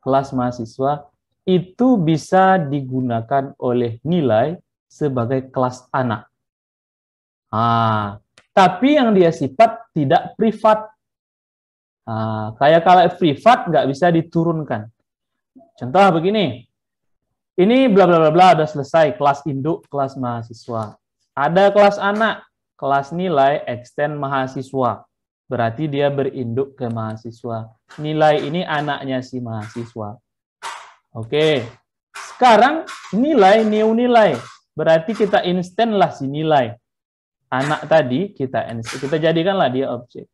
kelas mahasiswa itu bisa digunakan oleh nilai sebagai kelas anak. Tapi yang dia sifat tidak privat. Kayak kalau privat nggak bisa diturunkan. Contoh begini, ini bla bla bla bla udah selesai kelas induk kelas mahasiswa. Ada kelas anak, kelas nilai extend mahasiswa. Berarti dia berinduk ke mahasiswa. Nilai ini anaknya si mahasiswa. Oke. Sekarang nilai, new nilai. Berarti kita instant lah si nilai. Anak tadi kita jadikanlah dia objek.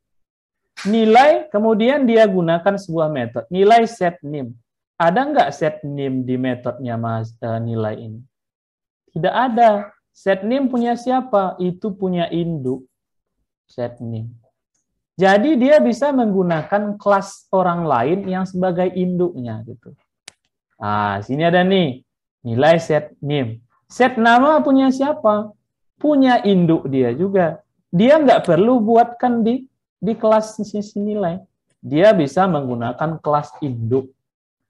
Nilai, kemudian dia gunakan sebuah metode. Nilai set nim. Ada nggak set nim di metodenya nilai ini? Tidak ada. Set nim punya siapa? Itu punya induk. Set nim. Jadi dia bisa menggunakan kelas orang lain yang sebagai induknya gitu. Sini ada nih nilai set name. Set nama punya siapa? Punya induk dia juga. Dia nggak perlu buatkan di kelas sisi nilai. Dia bisa menggunakan kelas induk.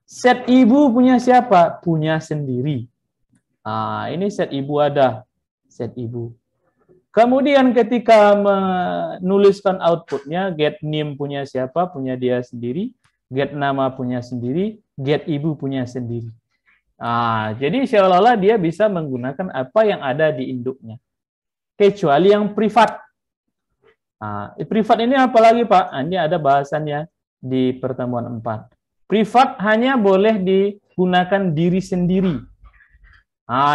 Set ibu punya siapa? Punya sendiri. Ini set ibu ada. Set ibu. Kemudian ketika menuliskan outputnya, get name punya siapa? Punya dia sendiri. Get nama punya sendiri. Get ibu punya sendiri. Jadi seolah-olah dia bisa menggunakan apa yang ada di induknya. Kecuali yang privat. Privat ini apa lagi Pak? Ini ada bahasannya di pertemuan 4. Privat hanya boleh digunakan diri sendiri.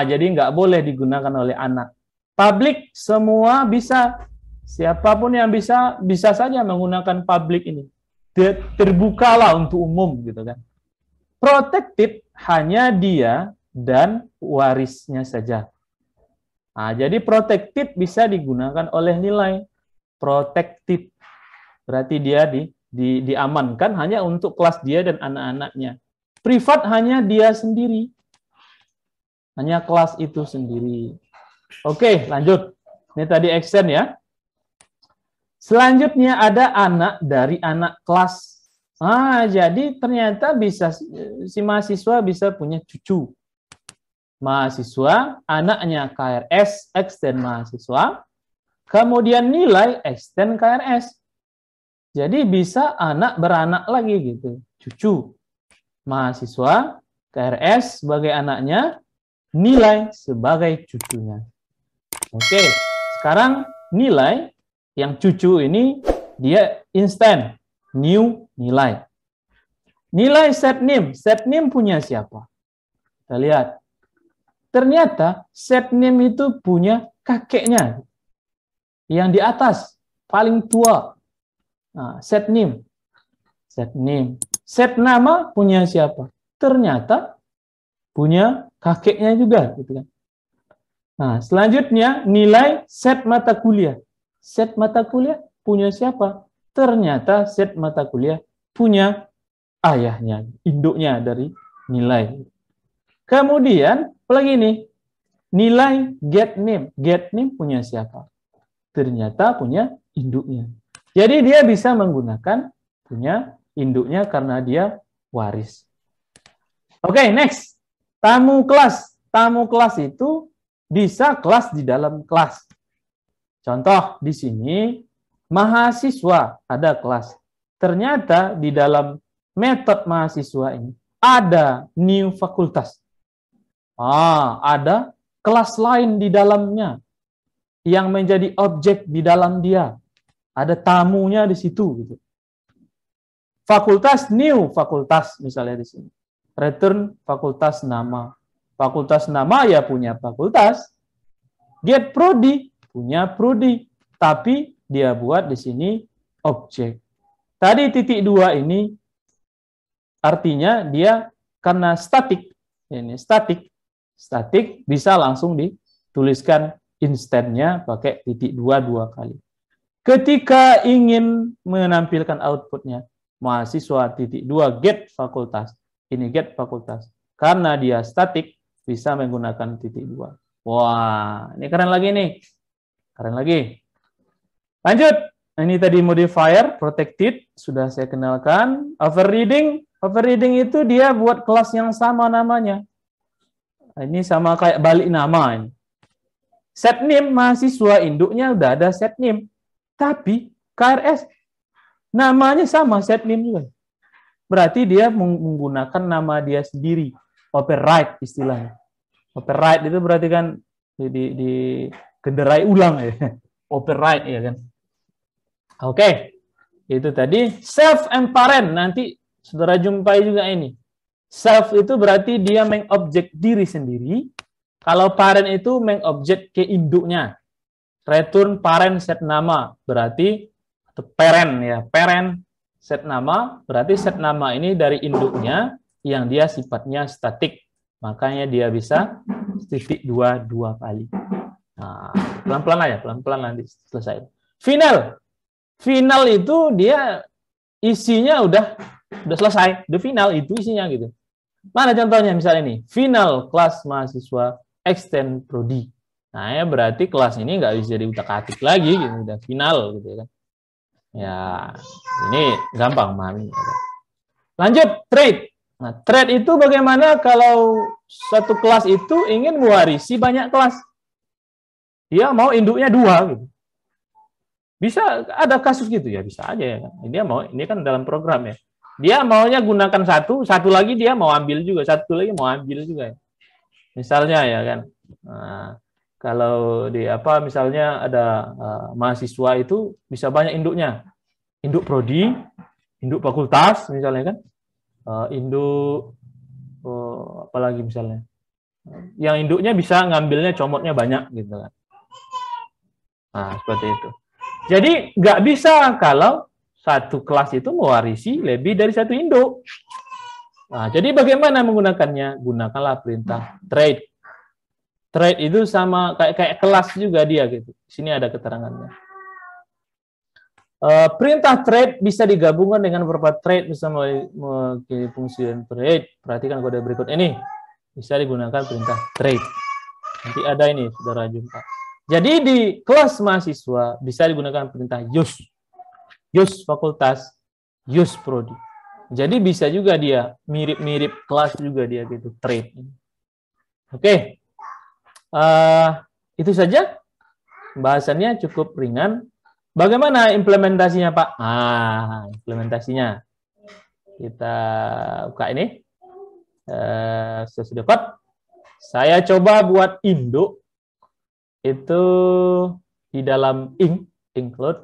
Jadi nggak boleh digunakan oleh anak. Public semua bisa, siapapun yang bisa saja menggunakan public ini. terbukalah untuk umum gitu kan. Protected hanya dia dan warisnya saja. Nah, jadi protected bisa digunakan oleh nilai protected. Berarti dia diamankan hanya untuk kelas dia dan anak-anaknya. Privat hanya dia sendiri. Hanya kelas itu sendiri. Oke, lanjut. Ini tadi extend ya. Selanjutnya ada anak dari anak kelas. Jadi ternyata bisa si mahasiswa bisa punya cucu. Mahasiswa, anaknya KRS, extend mahasiswa, kemudian nilai extend KRS. Jadi bisa anak beranak lagi gitu, cucu. Mahasiswa, KRS sebagai anaknya, nilai sebagai cucunya. Oke, sekarang nilai yang cucu ini dia instant, new nilai. Nilai set name punya siapa? Kita lihat. Ternyata set name itu punya kakeknya. Yang di atas, paling tua. Nah, set name. Set nama punya siapa? Ternyata punya kakeknya juga. Gitu kan. Nah, selanjutnya nilai set mata kuliah. Set mata kuliah punya siapa? Ternyata set mata kuliah punya ayahnya, induknya dari nilai. Kemudian, apalagi nih? Nilai get name. Get name punya siapa? Ternyata punya induknya. Jadi dia bisa menggunakan punya induknya karena dia waris. Oke, next. Tamu kelas. Tamu kelas itu bisa kelas di dalam kelas. Contoh di sini mahasiswa ada kelas. Ternyata di dalam metode mahasiswa ini ada new fakultas. Ada kelas lain di dalamnya yang menjadi objek di dalam dia. Ada tamunya di situ gitu. Fakultas new fakultas misalnya di sini. Return fakultas nama. Fakultas nama ya punya fakultas. Get prodi punya prodi, tapi dia buat di sini objek. Tadi titik 2 ini artinya dia karena statik. Ini statik bisa langsung dituliskan instannya pakai titik 2 kali. Ketika ingin menampilkan outputnya, mahasiswa titik 2 get fakultas. Ini get fakultas. Karena dia statik, bisa menggunakan titik 2. Wah, ini keren lagi nih. Keren lagi. Lanjut. Ini tadi modifier, protected, sudah saya kenalkan. Overriding itu dia buat kelas yang sama namanya. Ini sama kayak balik nama ini. Set name mahasiswa induknya udah ada set name. Tapi KRS namanya sama set name juga. Berarti dia menggunakan nama dia sendiri. Override istilahnya. Override itu berarti kan di genderai ulang ya. Override ya kan. Oke. Itu tadi self and parent, nanti saudara jumpai juga ini. Self itu berarti dia mengobjek diri sendiri. Kalau parent itu mengobjek ke induknya. Return parent set nama berarti atau parent ya. Parent set nama berarti set nama ini dari induknya yang dia sifatnya statik. Makanya dia bisa titik 2 kali. Nah, pelan-pelan aja, pelan-pelan nanti selesai. Final itu dia isinya udah selesai. The final itu isinya gitu. Mana contohnya misalnya ini, final kelas mahasiswa extend prodi. Nah, ya berarti kelas ini nggak bisa diutak-atik lagi gitu, udah final gitu kan. Ya, ini gampang memahami. Lanjut, trade. Nah, trade itu bagaimana kalau satu kelas itu ingin mewarisi banyak kelas. Dia mau induknya 2 gitu. Bisa ada kasus gitu ya, bisa aja ya. Dia mau, ini kan dalam program ya. Dia maunya gunakan satu lagi dia mau ambil juga, satu lagi mau ambil juga. Misalnya ya kan. Nah, kalau di apa misalnya ada mahasiswa itu bisa banyak induknya. Induk prodi, induk fakultas misalnya kan. Induk apalagi misalnya. Yang induknya bisa ngambilnya comotnya banyak gitu kan. Nah, seperti itu. Jadi nggak bisa kalau satu kelas itu mewarisi lebih dari satu induk. Nah, jadi bagaimana menggunakannya? Gunakanlah perintah trade. Trade itu sama kayak kelas juga dia gitu. Sini ada keterangannya. Perintah trade bisa digabungkan dengan beberapa trade bisa memiliki fungsi dan trade. Perhatikan kode berikut ini. Bisa digunakan perintah trade. Nanti ada ini, saudara jumpa. Jadi di kelas mahasiswa bisa digunakan perintah use. Use fakultas, use prodi. Jadi bisa juga dia mirip-mirip kelas juga dia gitu, trade. Oke. Itu saja. Bahasannya cukup ringan. Bagaimana implementasinya, Pak? Implementasinya. Kita buka ini. Saya sudah dapat. Saya coba buat induk. Itu di dalam include.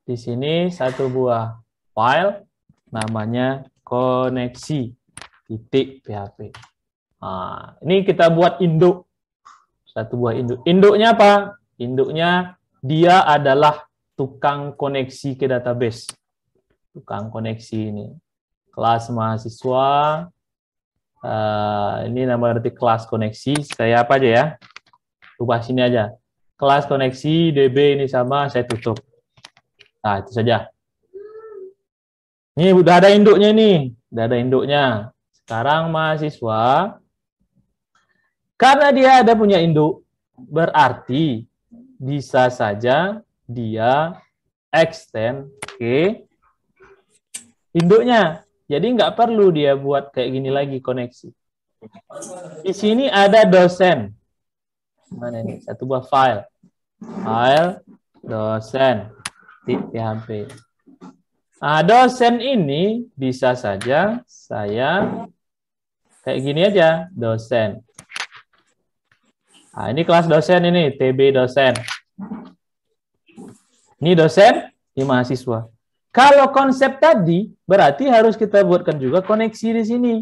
Di sini satu buah file. Namanya koneksi. .php. Ini kita buat induk. Satu buah induk. Induknya apa? Induknya dia adalah tukang koneksi ke database. Tukang koneksi ini. Kelas mahasiswa. Ini nama arti kelas koneksi. Saya apa aja ya? Ubah sini aja. Kelas koneksi DB ini sama, saya tutup. Nah, itu saja. Ini udah ada induknya nih. Udah ada induknya. Sekarang mahasiswa. Karena dia ada punya induk, berarti bisa saja dia extend ke induknya. Jadi nggak perlu dia buat kayak gini lagi koneksi. Di sini ada dosen. Mana ini? Satu buah file. File dosen .php. Dosen ini bisa saja saya kayak gini aja, dosen. Ini kelas dosen ini, TB dosen. Ini dosen, ini mahasiswa. Kalau konsep tadi, berarti harus kita buatkan juga koneksi di sini.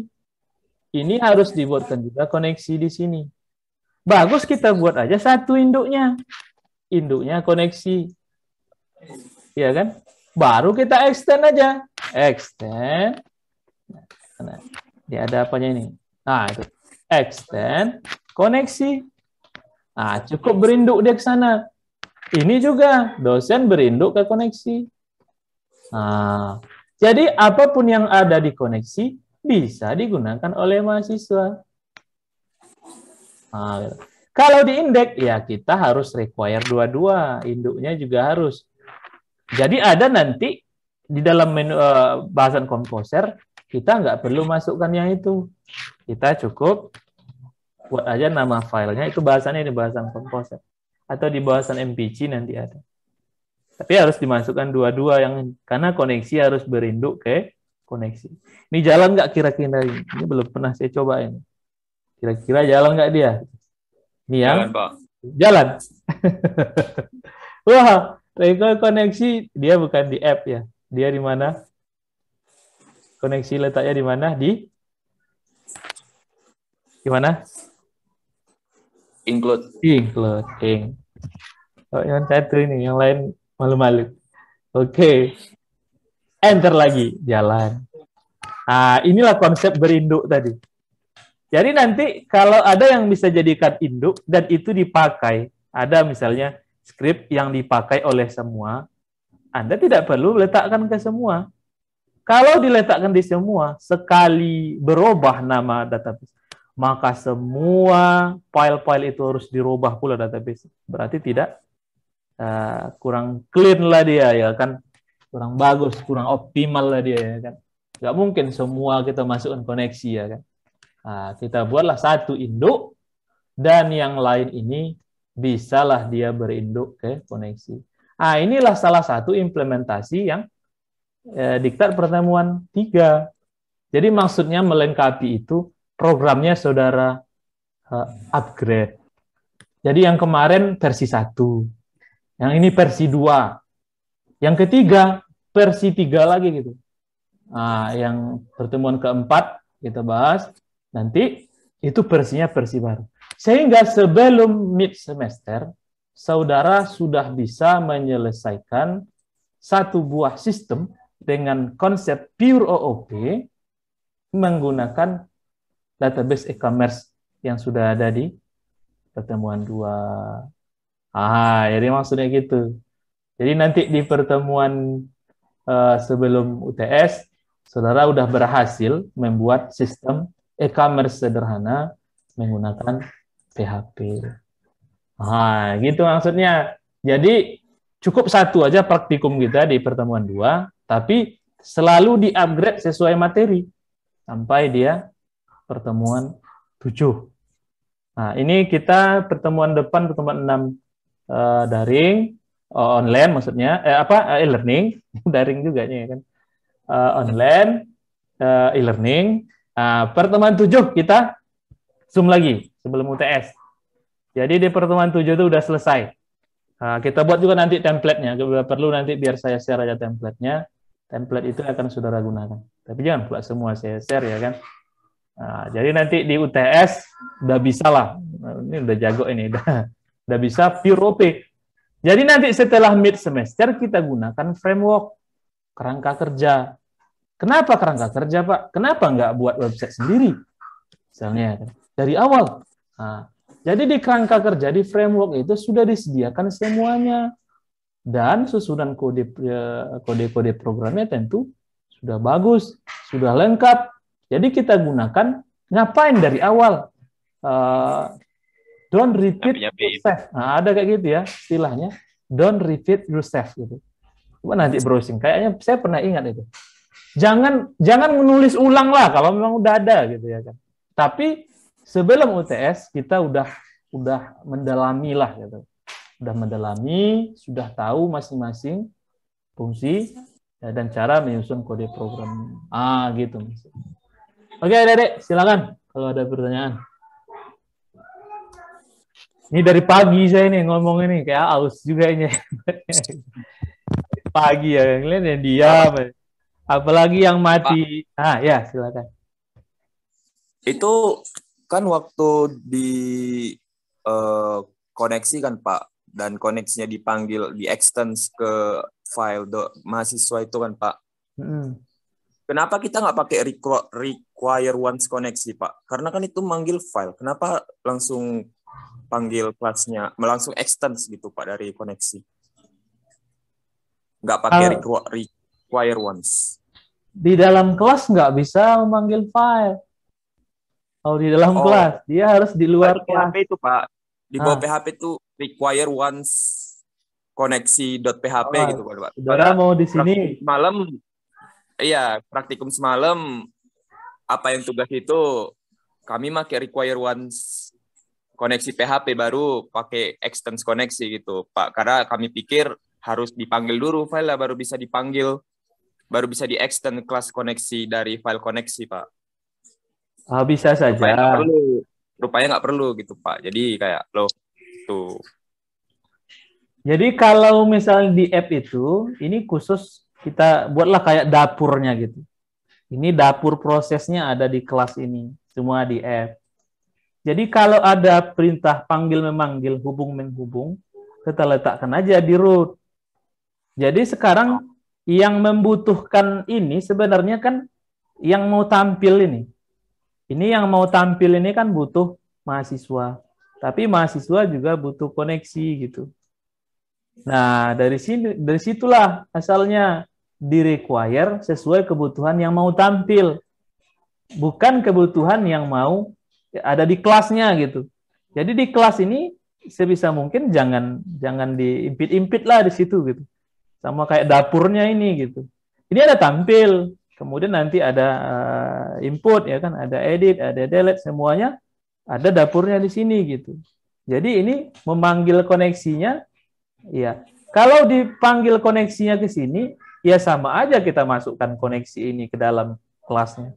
Ini harus dibuatkan juga koneksi di sini. Bagus kita buat aja satu induknya. Induknya koneksi. Iya kan? Baru kita extend aja. Extend. Nah, ini ada apanya ini? Nah, itu. Extend, koneksi. Nah, cukup berinduk dia ke sana. Ini juga dosen berinduk ke koneksi. Nah, jadi apapun yang ada di koneksi bisa digunakan oleh mahasiswa. Nah, kalau di indeks ya kita harus require dua-dua, induknya juga harus. Jadi ada nanti di dalam menu bahasan komposer kita nggak perlu masukkan yang itu. Kita cukup buat aja nama filenya itu bahasannya di bahasan komposer atau di bahasan MPC nanti ada. Tapi harus dimasukkan dua-dua yang karena koneksi harus berinduk ke koneksi. Ini jalan nggak kira-kira ini? Ini belum pernah saya coba ini. Kira-kira jalan nggak dia? Ini yang jalan, Pak. Jalan. Wah, koneksi dia bukan di app ya. Dia di mana? Koneksi letaknya di mana? Di mana? Include. Oh, yang satu ini, yang lain malu-malu. Oke. Enter lagi, jalan. Inilah konsep berinduk tadi. Jadi nanti kalau ada yang bisa jadikan induk dan itu dipakai, ada misalnya script yang dipakai oleh semua, Anda tidak perlu letakkan ke semua. Kalau diletakkan di semua, sekali berubah nama database, maka semua file-file itu harus dirubah pula database. Berarti tidak kurang clean lah dia ya kan, kurang bagus, kurang optimal lah dia ya kan. Nggak mungkin semua kita masukkan koneksi ya kan. Kita buatlah satu induk dan yang lain ini bisalah dia berinduk ke koneksi. Inilah salah satu implementasi yang diktat pertemuan 3. Jadi maksudnya melengkapi itu programnya saudara upgrade. Jadi yang kemarin versi 1, yang ini versi 2, yang ketiga versi 3 lagi gitu. Yang pertemuan keempat kita bahas nanti itu versinya versi baru. Sehingga sebelum mid semester saudara sudah bisa menyelesaikan satu buah sistem dengan konsep pure OOP menggunakan database e-commerce yang sudah ada di pertemuan 2. Jadi maksudnya gitu. Jadi nanti di pertemuan sebelum UTS, saudara udah berhasil membuat sistem e-commerce sederhana menggunakan PHP. Gitu maksudnya. Jadi cukup satu aja praktikum kita di pertemuan 2, tapi selalu di-upgrade sesuai materi sampai dia pertemuan 7. Ini kita pertemuan depan, pertemuan 6 daring, online maksudnya, e-learning, daring juga ya kan. Online, e-learning. Pertemuan 7 kita Zoom lagi sebelum UTS. Jadi di pertemuan 7 itu udah selesai. Kita buat juga nanti template-nya. Perlu nanti biar saya share aja template-nya. Template itu akan saudara gunakan. Tapi jangan pula semua saya share ya kan. Jadi nanti di UTS udah bisa lah. Ini udah jago ini. Udah bisa pure OP. Jadi nanti setelah mid semester kita gunakan framework kerangka kerja. Kenapa kerangka kerja, Pak? Kenapa nggak buat website sendiri? Misalnya dari awal. Jadi di kerangka kerja, di framework itu sudah disediakan semuanya. Dan susunan kode-kode programnya tentu sudah bagus, sudah lengkap. Jadi kita gunakan, ngapain dari awal? Don't repeat yourself. Ada kayak gitu ya istilahnya. Don't repeat yourself gitu. Coba nanti browsing. Kayaknya saya pernah ingat itu. Jangan menulis ulang lah kalau memang udah ada gitu ya kan. Tapi sebelum UTS kita udah mendalami lah gitu. Udah mendalami, sudah tahu masing-masing fungsi dan cara menyusun kode program. Gitu. Oke, Dedek, silakan kalau ada pertanyaan. Ini dari pagi saya nih ngomong ini kayak aus juga ini. Pagi ya, ngeliat yang diam. Apalagi yang mati. Pak, ya silakan. Itu kan waktu di koneksi kan Pak, dan koneksinya dipanggil di extend ke file mahasiswa itu kan Pak. Kenapa kita nggak pakai require once koneksi Pak? Karena kan itu manggil file. Kenapa langsung panggil kelasnya, langsung extend gitu Pak dari koneksi? Nggak pakai require once. Di dalam kelas nggak bisa memanggil file. Kalau di dalam kelas, dia harus di luar kelas. PHP itu Pak. Di bawah PHP itu require once koneksi.php gitu Pak. Saudara mau di sini. Praktikum semalam, apa yang tugas itu, kami pakai require once koneksi PHP, baru pakai extend koneksi gitu Pak. Karena kami pikir harus dipanggil dulu file lah, baru bisa dipanggil, baru bisa di-extend kelas koneksi dari file koneksi Pak. Bisa saja. Rupanya nggak perlu gitu Pak. Jadi kayak tuh. Jadi kalau misalnya di app itu, ini khusus kita buatlah kayak dapurnya gitu. Ini dapur prosesnya ada di kelas ini, semua di app. Jadi kalau ada perintah panggil memanggil, hubung menghubung, kita letakkan aja di root. Jadi sekarang yang membutuhkan ini sebenarnya kan yang mau tampil ini. Ini yang mau tampil ini kan butuh mahasiswa. Tapi mahasiswa juga butuh koneksi gitu. Nah, dari situlah asalnya di-require sesuai kebutuhan yang mau tampil. Bukan kebutuhan yang mau ada di kelasnya gitu. Jadi di kelas ini sebisa mungkin jangan diimpit-impit lah di situ gitu. Sama kayak dapurnya ini gitu. Ini ada tampil. Kemudian nanti ada input ya kan, ada edit, ada delete, semuanya ada dapurnya di sini gitu. Jadi ini memanggil koneksinya, ya. Kalau dipanggil koneksinya ke sini, ya sama aja kita masukkan koneksi ini ke dalam kelasnya.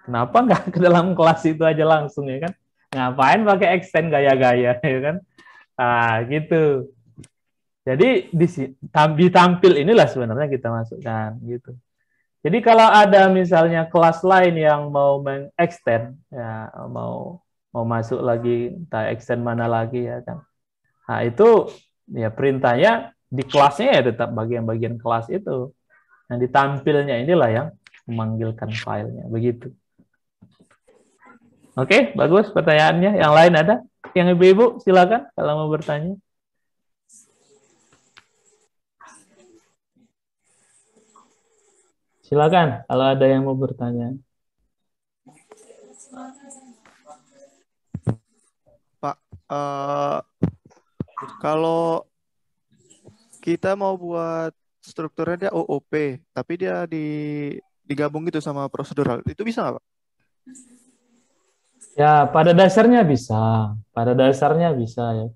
Kenapa nggak ke dalam kelas itu aja langsung ya kan? Ngapain pakai extend gaya-gaya ya kan? Gitu. Jadi ditampil inilah sebenarnya kita masukkan gitu. Jadi kalau ada misalnya kelas lain yang mau mengextend, ya mau masuk lagi, entah extend mana lagi ya kan. Nah itu ya perintahnya di kelasnya ya tetap bagian-bagian kelas itu. Nah, ditampilnya inilah yang memanggilkan filenya. Begitu. Oke, bagus pertanyaannya. Yang lain ada? Yang ibu-ibu silakan kalau mau bertanya. Silakan kalau ada yang mau bertanya. Pak, kalau kita mau buat strukturnya dia OOP, tapi dia digabung gitu sama prosedural, itu bisa nggak, Pak? Ya, pada dasarnya bisa. Pada dasarnya bisa ya.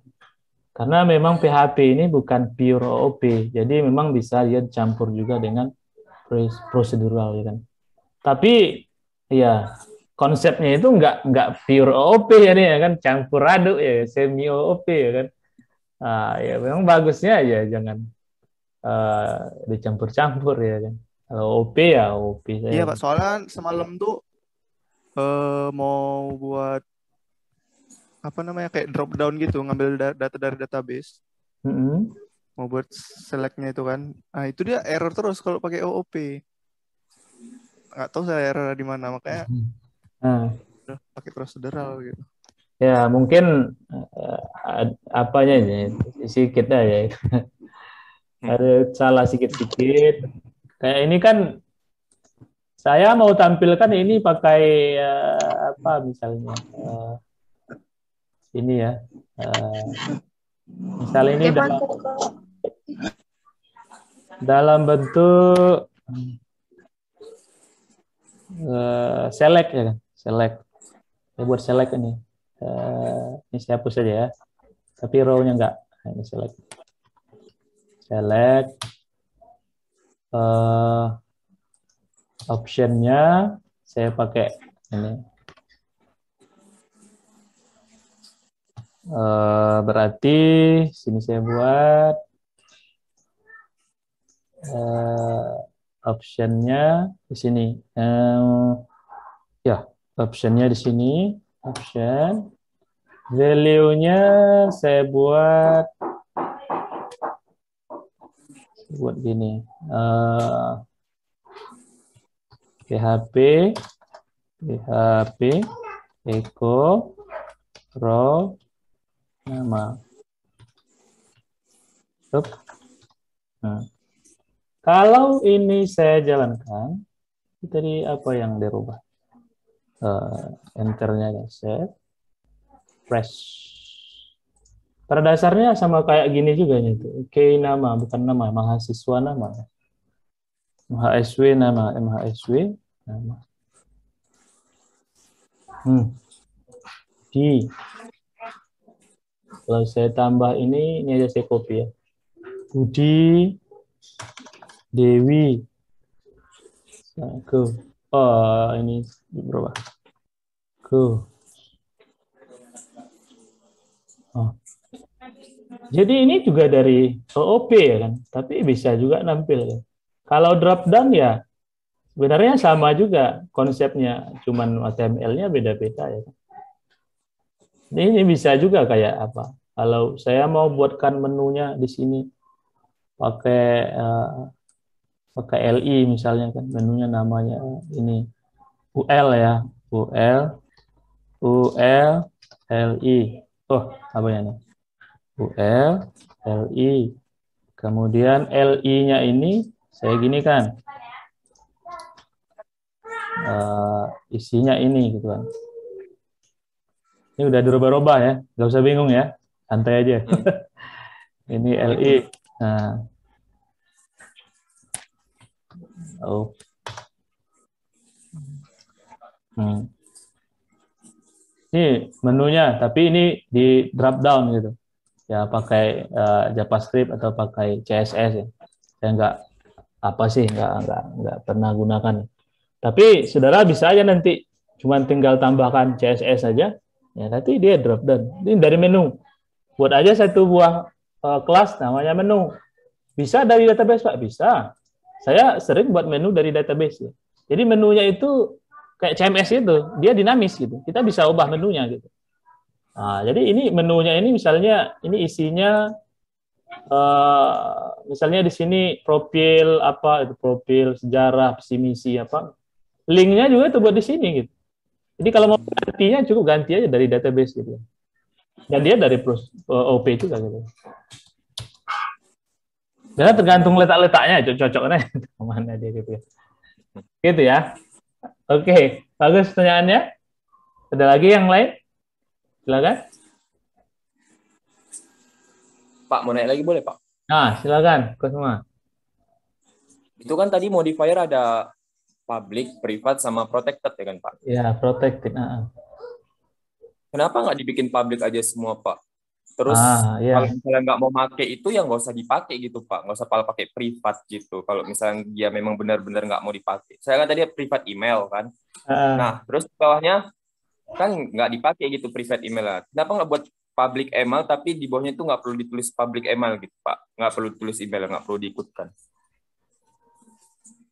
Karena memang PHP ini bukan pure OOP, jadi memang bisa dia campur juga dengan prosedural ya kan. Tapi ya konsepnya itu nggak pure OOP ya nih ya kan, campur aduk ya, semi OOP ya kan. Nah, ya memang bagusnya ya jangan dicampur-campur ya kan. Kalau OP ya OP saya. Iya, Pak, soalnya kan semalam tuh mau buat apa namanya kayak drop down gitu, ngambil data dari database. Mau buat selectnya itu kan. Nah, itu dia error terus kalau pakai OOP. Nggak tahu saya error di mana, makanya pakai prosedural gitu. Ya, mungkin apanya ini sedikit aja. Ada salah sedikit-sedikit. Kayak ini kan saya mau tampilkan ini pakai apa misalnya ini ya. Misalnya ini dalam bentuk select ya kan, select. Saya buat select ini. Ini saya hapus saja ya. Tapi row-nya enggak. Nah, ini select. Select. Option-nya saya pakai ini. Berarti sini saya buat option-nya di sini. Ya, option-nya di sini. Option. Value-nya saya buat gini. PHP echo row nama. Nah. Kalau ini saya jalankan, tadi apa yang dirubah? Enter-nya ya, save, press. Pada dasarnya sama kayak gini juga nih, oke nama bukan nama, mahasiswa nama, MHSW nama, MHSW nama. Di kalau saya tambah ini aja saya copy ya. Budi Dewi. Go. Oh, ini berubah. Go. Oh. Jadi ini juga dari OOP ya kan, tapi bisa juga nampil ya. Kalau drop down ya sebenarnya sama juga konsepnya, cuman HTML-nya beda-beda ya kan. Ini bisa juga kayak apa? Kalau saya mau buatkan menunya di sini pakai LI misalnya kan, menunya namanya ini UL ya, UL LI. Oh, apa ya nih? UL LI. Kemudian LI-nya ini saya gini kan. Isinya ini gitu kan. Ini udah dirubah-rubah ya, nggak usah bingung ya, santai aja. Ini LI. Nah. Oh. Ini menunya, tapi ini di drop down gitu. Ya pakai JavaScript atau pakai CSS ya. Saya nggak pernah gunakan. Tapi saudara bisa aja nanti cuman tinggal tambahkan CSS saja. Ya nanti dia drop down. Ini dari menu. Buat aja satu buah kelas namanya menu. Bisa dari database Pak, bisa. Saya sering buat menu dari database ya. Jadi menunya itu kayak CMS itu, dia dinamis gitu. Kita bisa ubah menunya gitu. Nah, jadi ini menunya ini misalnya ini isinya misalnya di sini profil apa itu, profil sejarah, visi misi apa, linknya juga itu buat di sini gitu. Jadi kalau mau gantinya cukup ganti aja dari database gitu. Dan dia dari OP juga gitu. Karena tergantung letak-letaknya, cocoknya kemana dia gitu ya. Gitu ya. Oke, bagus pertanyaannya. Ada lagi yang lain? Silakan. Pak, mau naik lagi boleh, Pak? Nah, silakan, Kok semua. Itu kan tadi modifier ada public, private, sama protected ya kan, Pak? Ya, protected. Kenapa nggak dibikin public aja semua, Pak? Terus ya. kalau misalnya nggak mau pakai itu, ya nggak usah dipakai gitu, Pak. Nggak usah pakai privat gitu. Kalau misalnya dia memang benar-benar nggak mau dipakai. Saya kan tadi private email kan. Nah, terus bawahnya kan nggak dipakai gitu private email. Kenapa nggak buat public email, tapi di bawahnya itu nggak perlu ditulis public email gitu, Pak. Nggak perlu tulis email, nggak perlu diikutkan.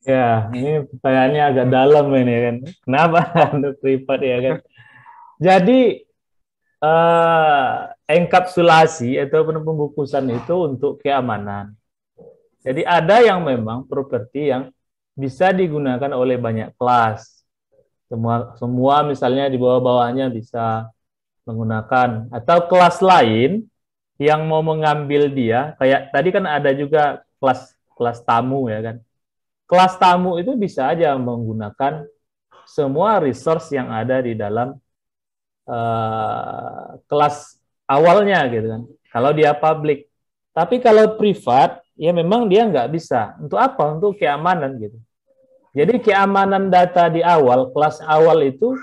Ya, ini pertanyaannya agak dalam ini kan. Kenapa untuk privat ya kan? Jadi enkapsulasi atau pembungkusan itu untuk keamanan. Jadi ada yang memang properti yang bisa digunakan oleh banyak kelas. Semua misalnya di bawah-bawahnya bisa menggunakan, atau kelas lain yang mau mengambil dia, kayak tadi kan ada juga kelas tamu ya kan. Kelas tamu itu bisa aja menggunakan semua resource yang ada di dalam kelas awalnya gitu kan. Kalau dia public. Tapi kalau privat, ya memang dia nggak bisa. Untuk apa? Untuk keamanan gitu. Jadi keamanan data di awal, kelas awal itu,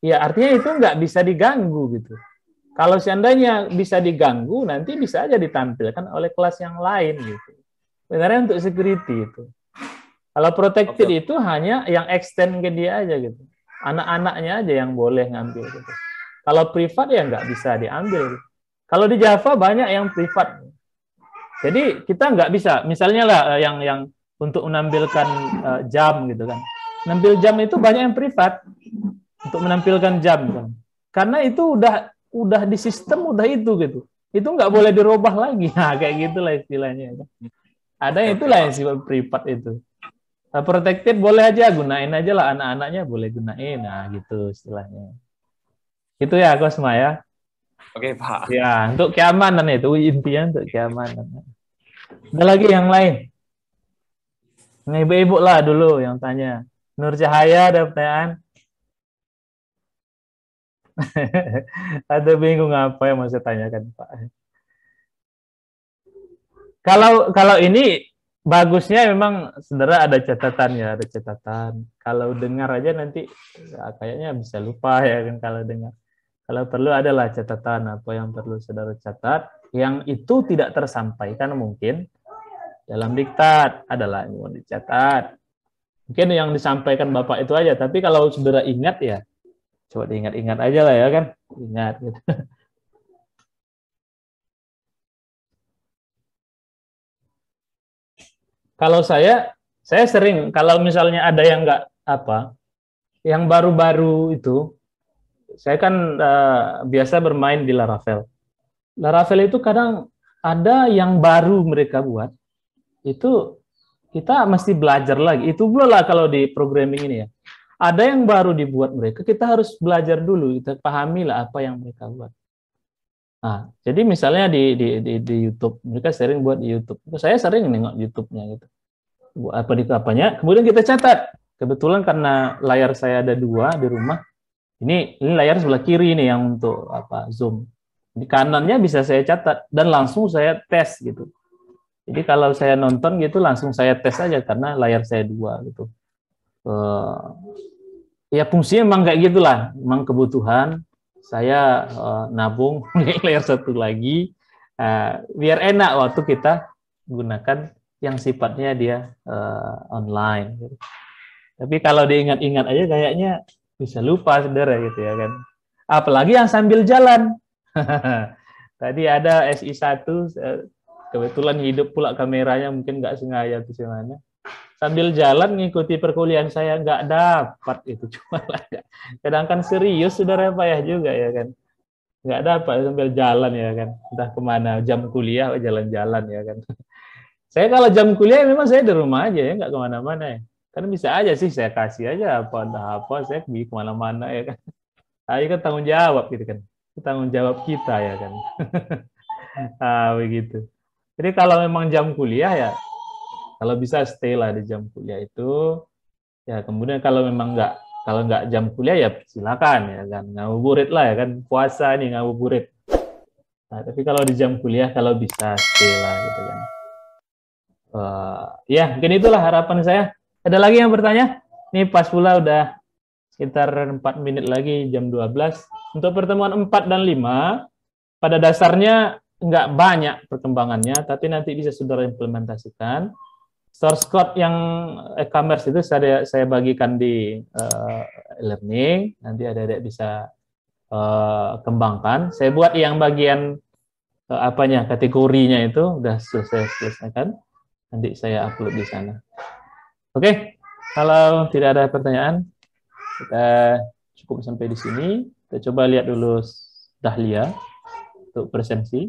ya artinya itu nggak bisa diganggu gitu. Kalau seandainya bisa diganggu, nanti bisa aja ditampilkan oleh kelas yang lain gitu. Sebenarnya untuk security itu. Kalau protected itu hanya yang extend ke dia aja gitu. Anak-anaknya aja yang boleh ngambil gitu. Kalau privat ya nggak bisa diambil. Kalau di Java banyak yang privat. Jadi kita nggak bisa, misalnya lah yang untuk menampilkan jam gitu kan. Nampil jam itu banyak yang privat untuk menampilkan jam kan. Karena itu udah di sistem udah itu gitu. Itu nggak boleh dirubah lagi. Nah, kayak gitulah istilahnya. Ada yang itulah yang sifat privat itu. Protected boleh aja, gunain aja lah, anak-anaknya boleh gunain, nah gitu istilahnya. Itu ya Kosma ya. Oke Pak. Ya, untuk keamanan itu intinya untuk keamanan. Ada lagi yang lain? Ibu-ibu lah dulu yang tanya. Nur Cahaya ada pertanyaan? Ada bingung apa yang mau saya tanyakan Pak? Kalau ini bagusnya memang saudara ada catatan ya, ada catatan. Kalau dengar aja nanti ya, kayaknya bisa lupa ya kan kalau dengar. Kalau perlu adalah catatan apa yang perlu saudara catat, yang itu tidak tersampaikan mungkin dalam diktat adalah yang mau dicatat. Mungkin yang disampaikan Bapak itu aja, tapi kalau saudara ingat ya, coba diingat-ingat aja lah ya kan, ingat gitu. Kalau saya sering kalau misalnya ada yang nggak apa, yang baru-baru itu, saya kan biasa bermain di Laravel. Laravel itu kadang ada yang baru mereka buat, itu kita mesti belajar lagi. Itu pula lah kalau di programming ini ya. Ada yang baru dibuat mereka, kita harus belajar dulu, kita pahami lah apa yang mereka buat. Nah, jadi misalnya di YouTube, mereka sering buat di YouTube. Saya sering nengok YouTube-nya gitu. Apa di apanya, kemudian kita catat. Kebetulan karena layar saya ada 2 di rumah, ini layar sebelah kiri nih yang untuk apa Zoom. Di kanannya bisa saya catat dan langsung saya tes gitu. Jadi kalau saya nonton gitu langsung saya tes aja karena layar saya 2 gitu. Ya fungsinya memang kayak gitulah, memang kebutuhan. Saya nabung layar 1 lagi biar enak waktu kita gunakan yang sifatnya dia online. Gitu. Tapi kalau diingat-ingat aja kayaknya bisa lupa saudara gitu ya kan. Apalagi yang sambil jalan. Tadi ada SI1 kebetulan hidup pula kameranya mungkin nggak sengaja tuh semuanya. Sambil jalan ngikuti perkuliahan saya nggak dapat itu cuma kadang kan serius saudara payah juga ya kan. nggak dapat sambil jalan ya kan, entah kemana, jam kuliah jalan-jalan ya kan. Saya kalau jam kuliah memang saya di rumah aja ya, nggak kemana-mana ya. Kan bisa aja sih saya kasih aja apa entah apa, saya pergi kemana-mana ya kan. Tapi kan tanggung jawab gitu kan, tanggung jawab kita ya kan. Begitu. Jadi kalau memang jam kuliah ya, kalau bisa stay lah di jam kuliah itu. Ya kemudian kalau memang nggak jam kuliah ya silakan ya kan, ngabuburit lah ya kan, puasa nih ngabuburit. Nah, tapi kalau di jam kuliah kalau bisa stay lah gitu kan. Ya mungkin itulah harapan saya. Ada lagi yang bertanya? Ini pas pula udah sekitar 4 menit lagi jam 12. Untuk pertemuan 4 dan 5 pada dasarnya nggak banyak perkembangannya, tapi nanti bisa saudara implementasikan. Source code yang e-commerce itu saya bagikan di learning, nanti adik-adik bisa kembangkan. Saya buat yang bagian kategorinya itu udah selesaikan, nanti saya upload di sana. Oke, kalau tidak ada pertanyaan, kita cukup sampai di sini. Kita coba lihat dulu Dahlia untuk presensi.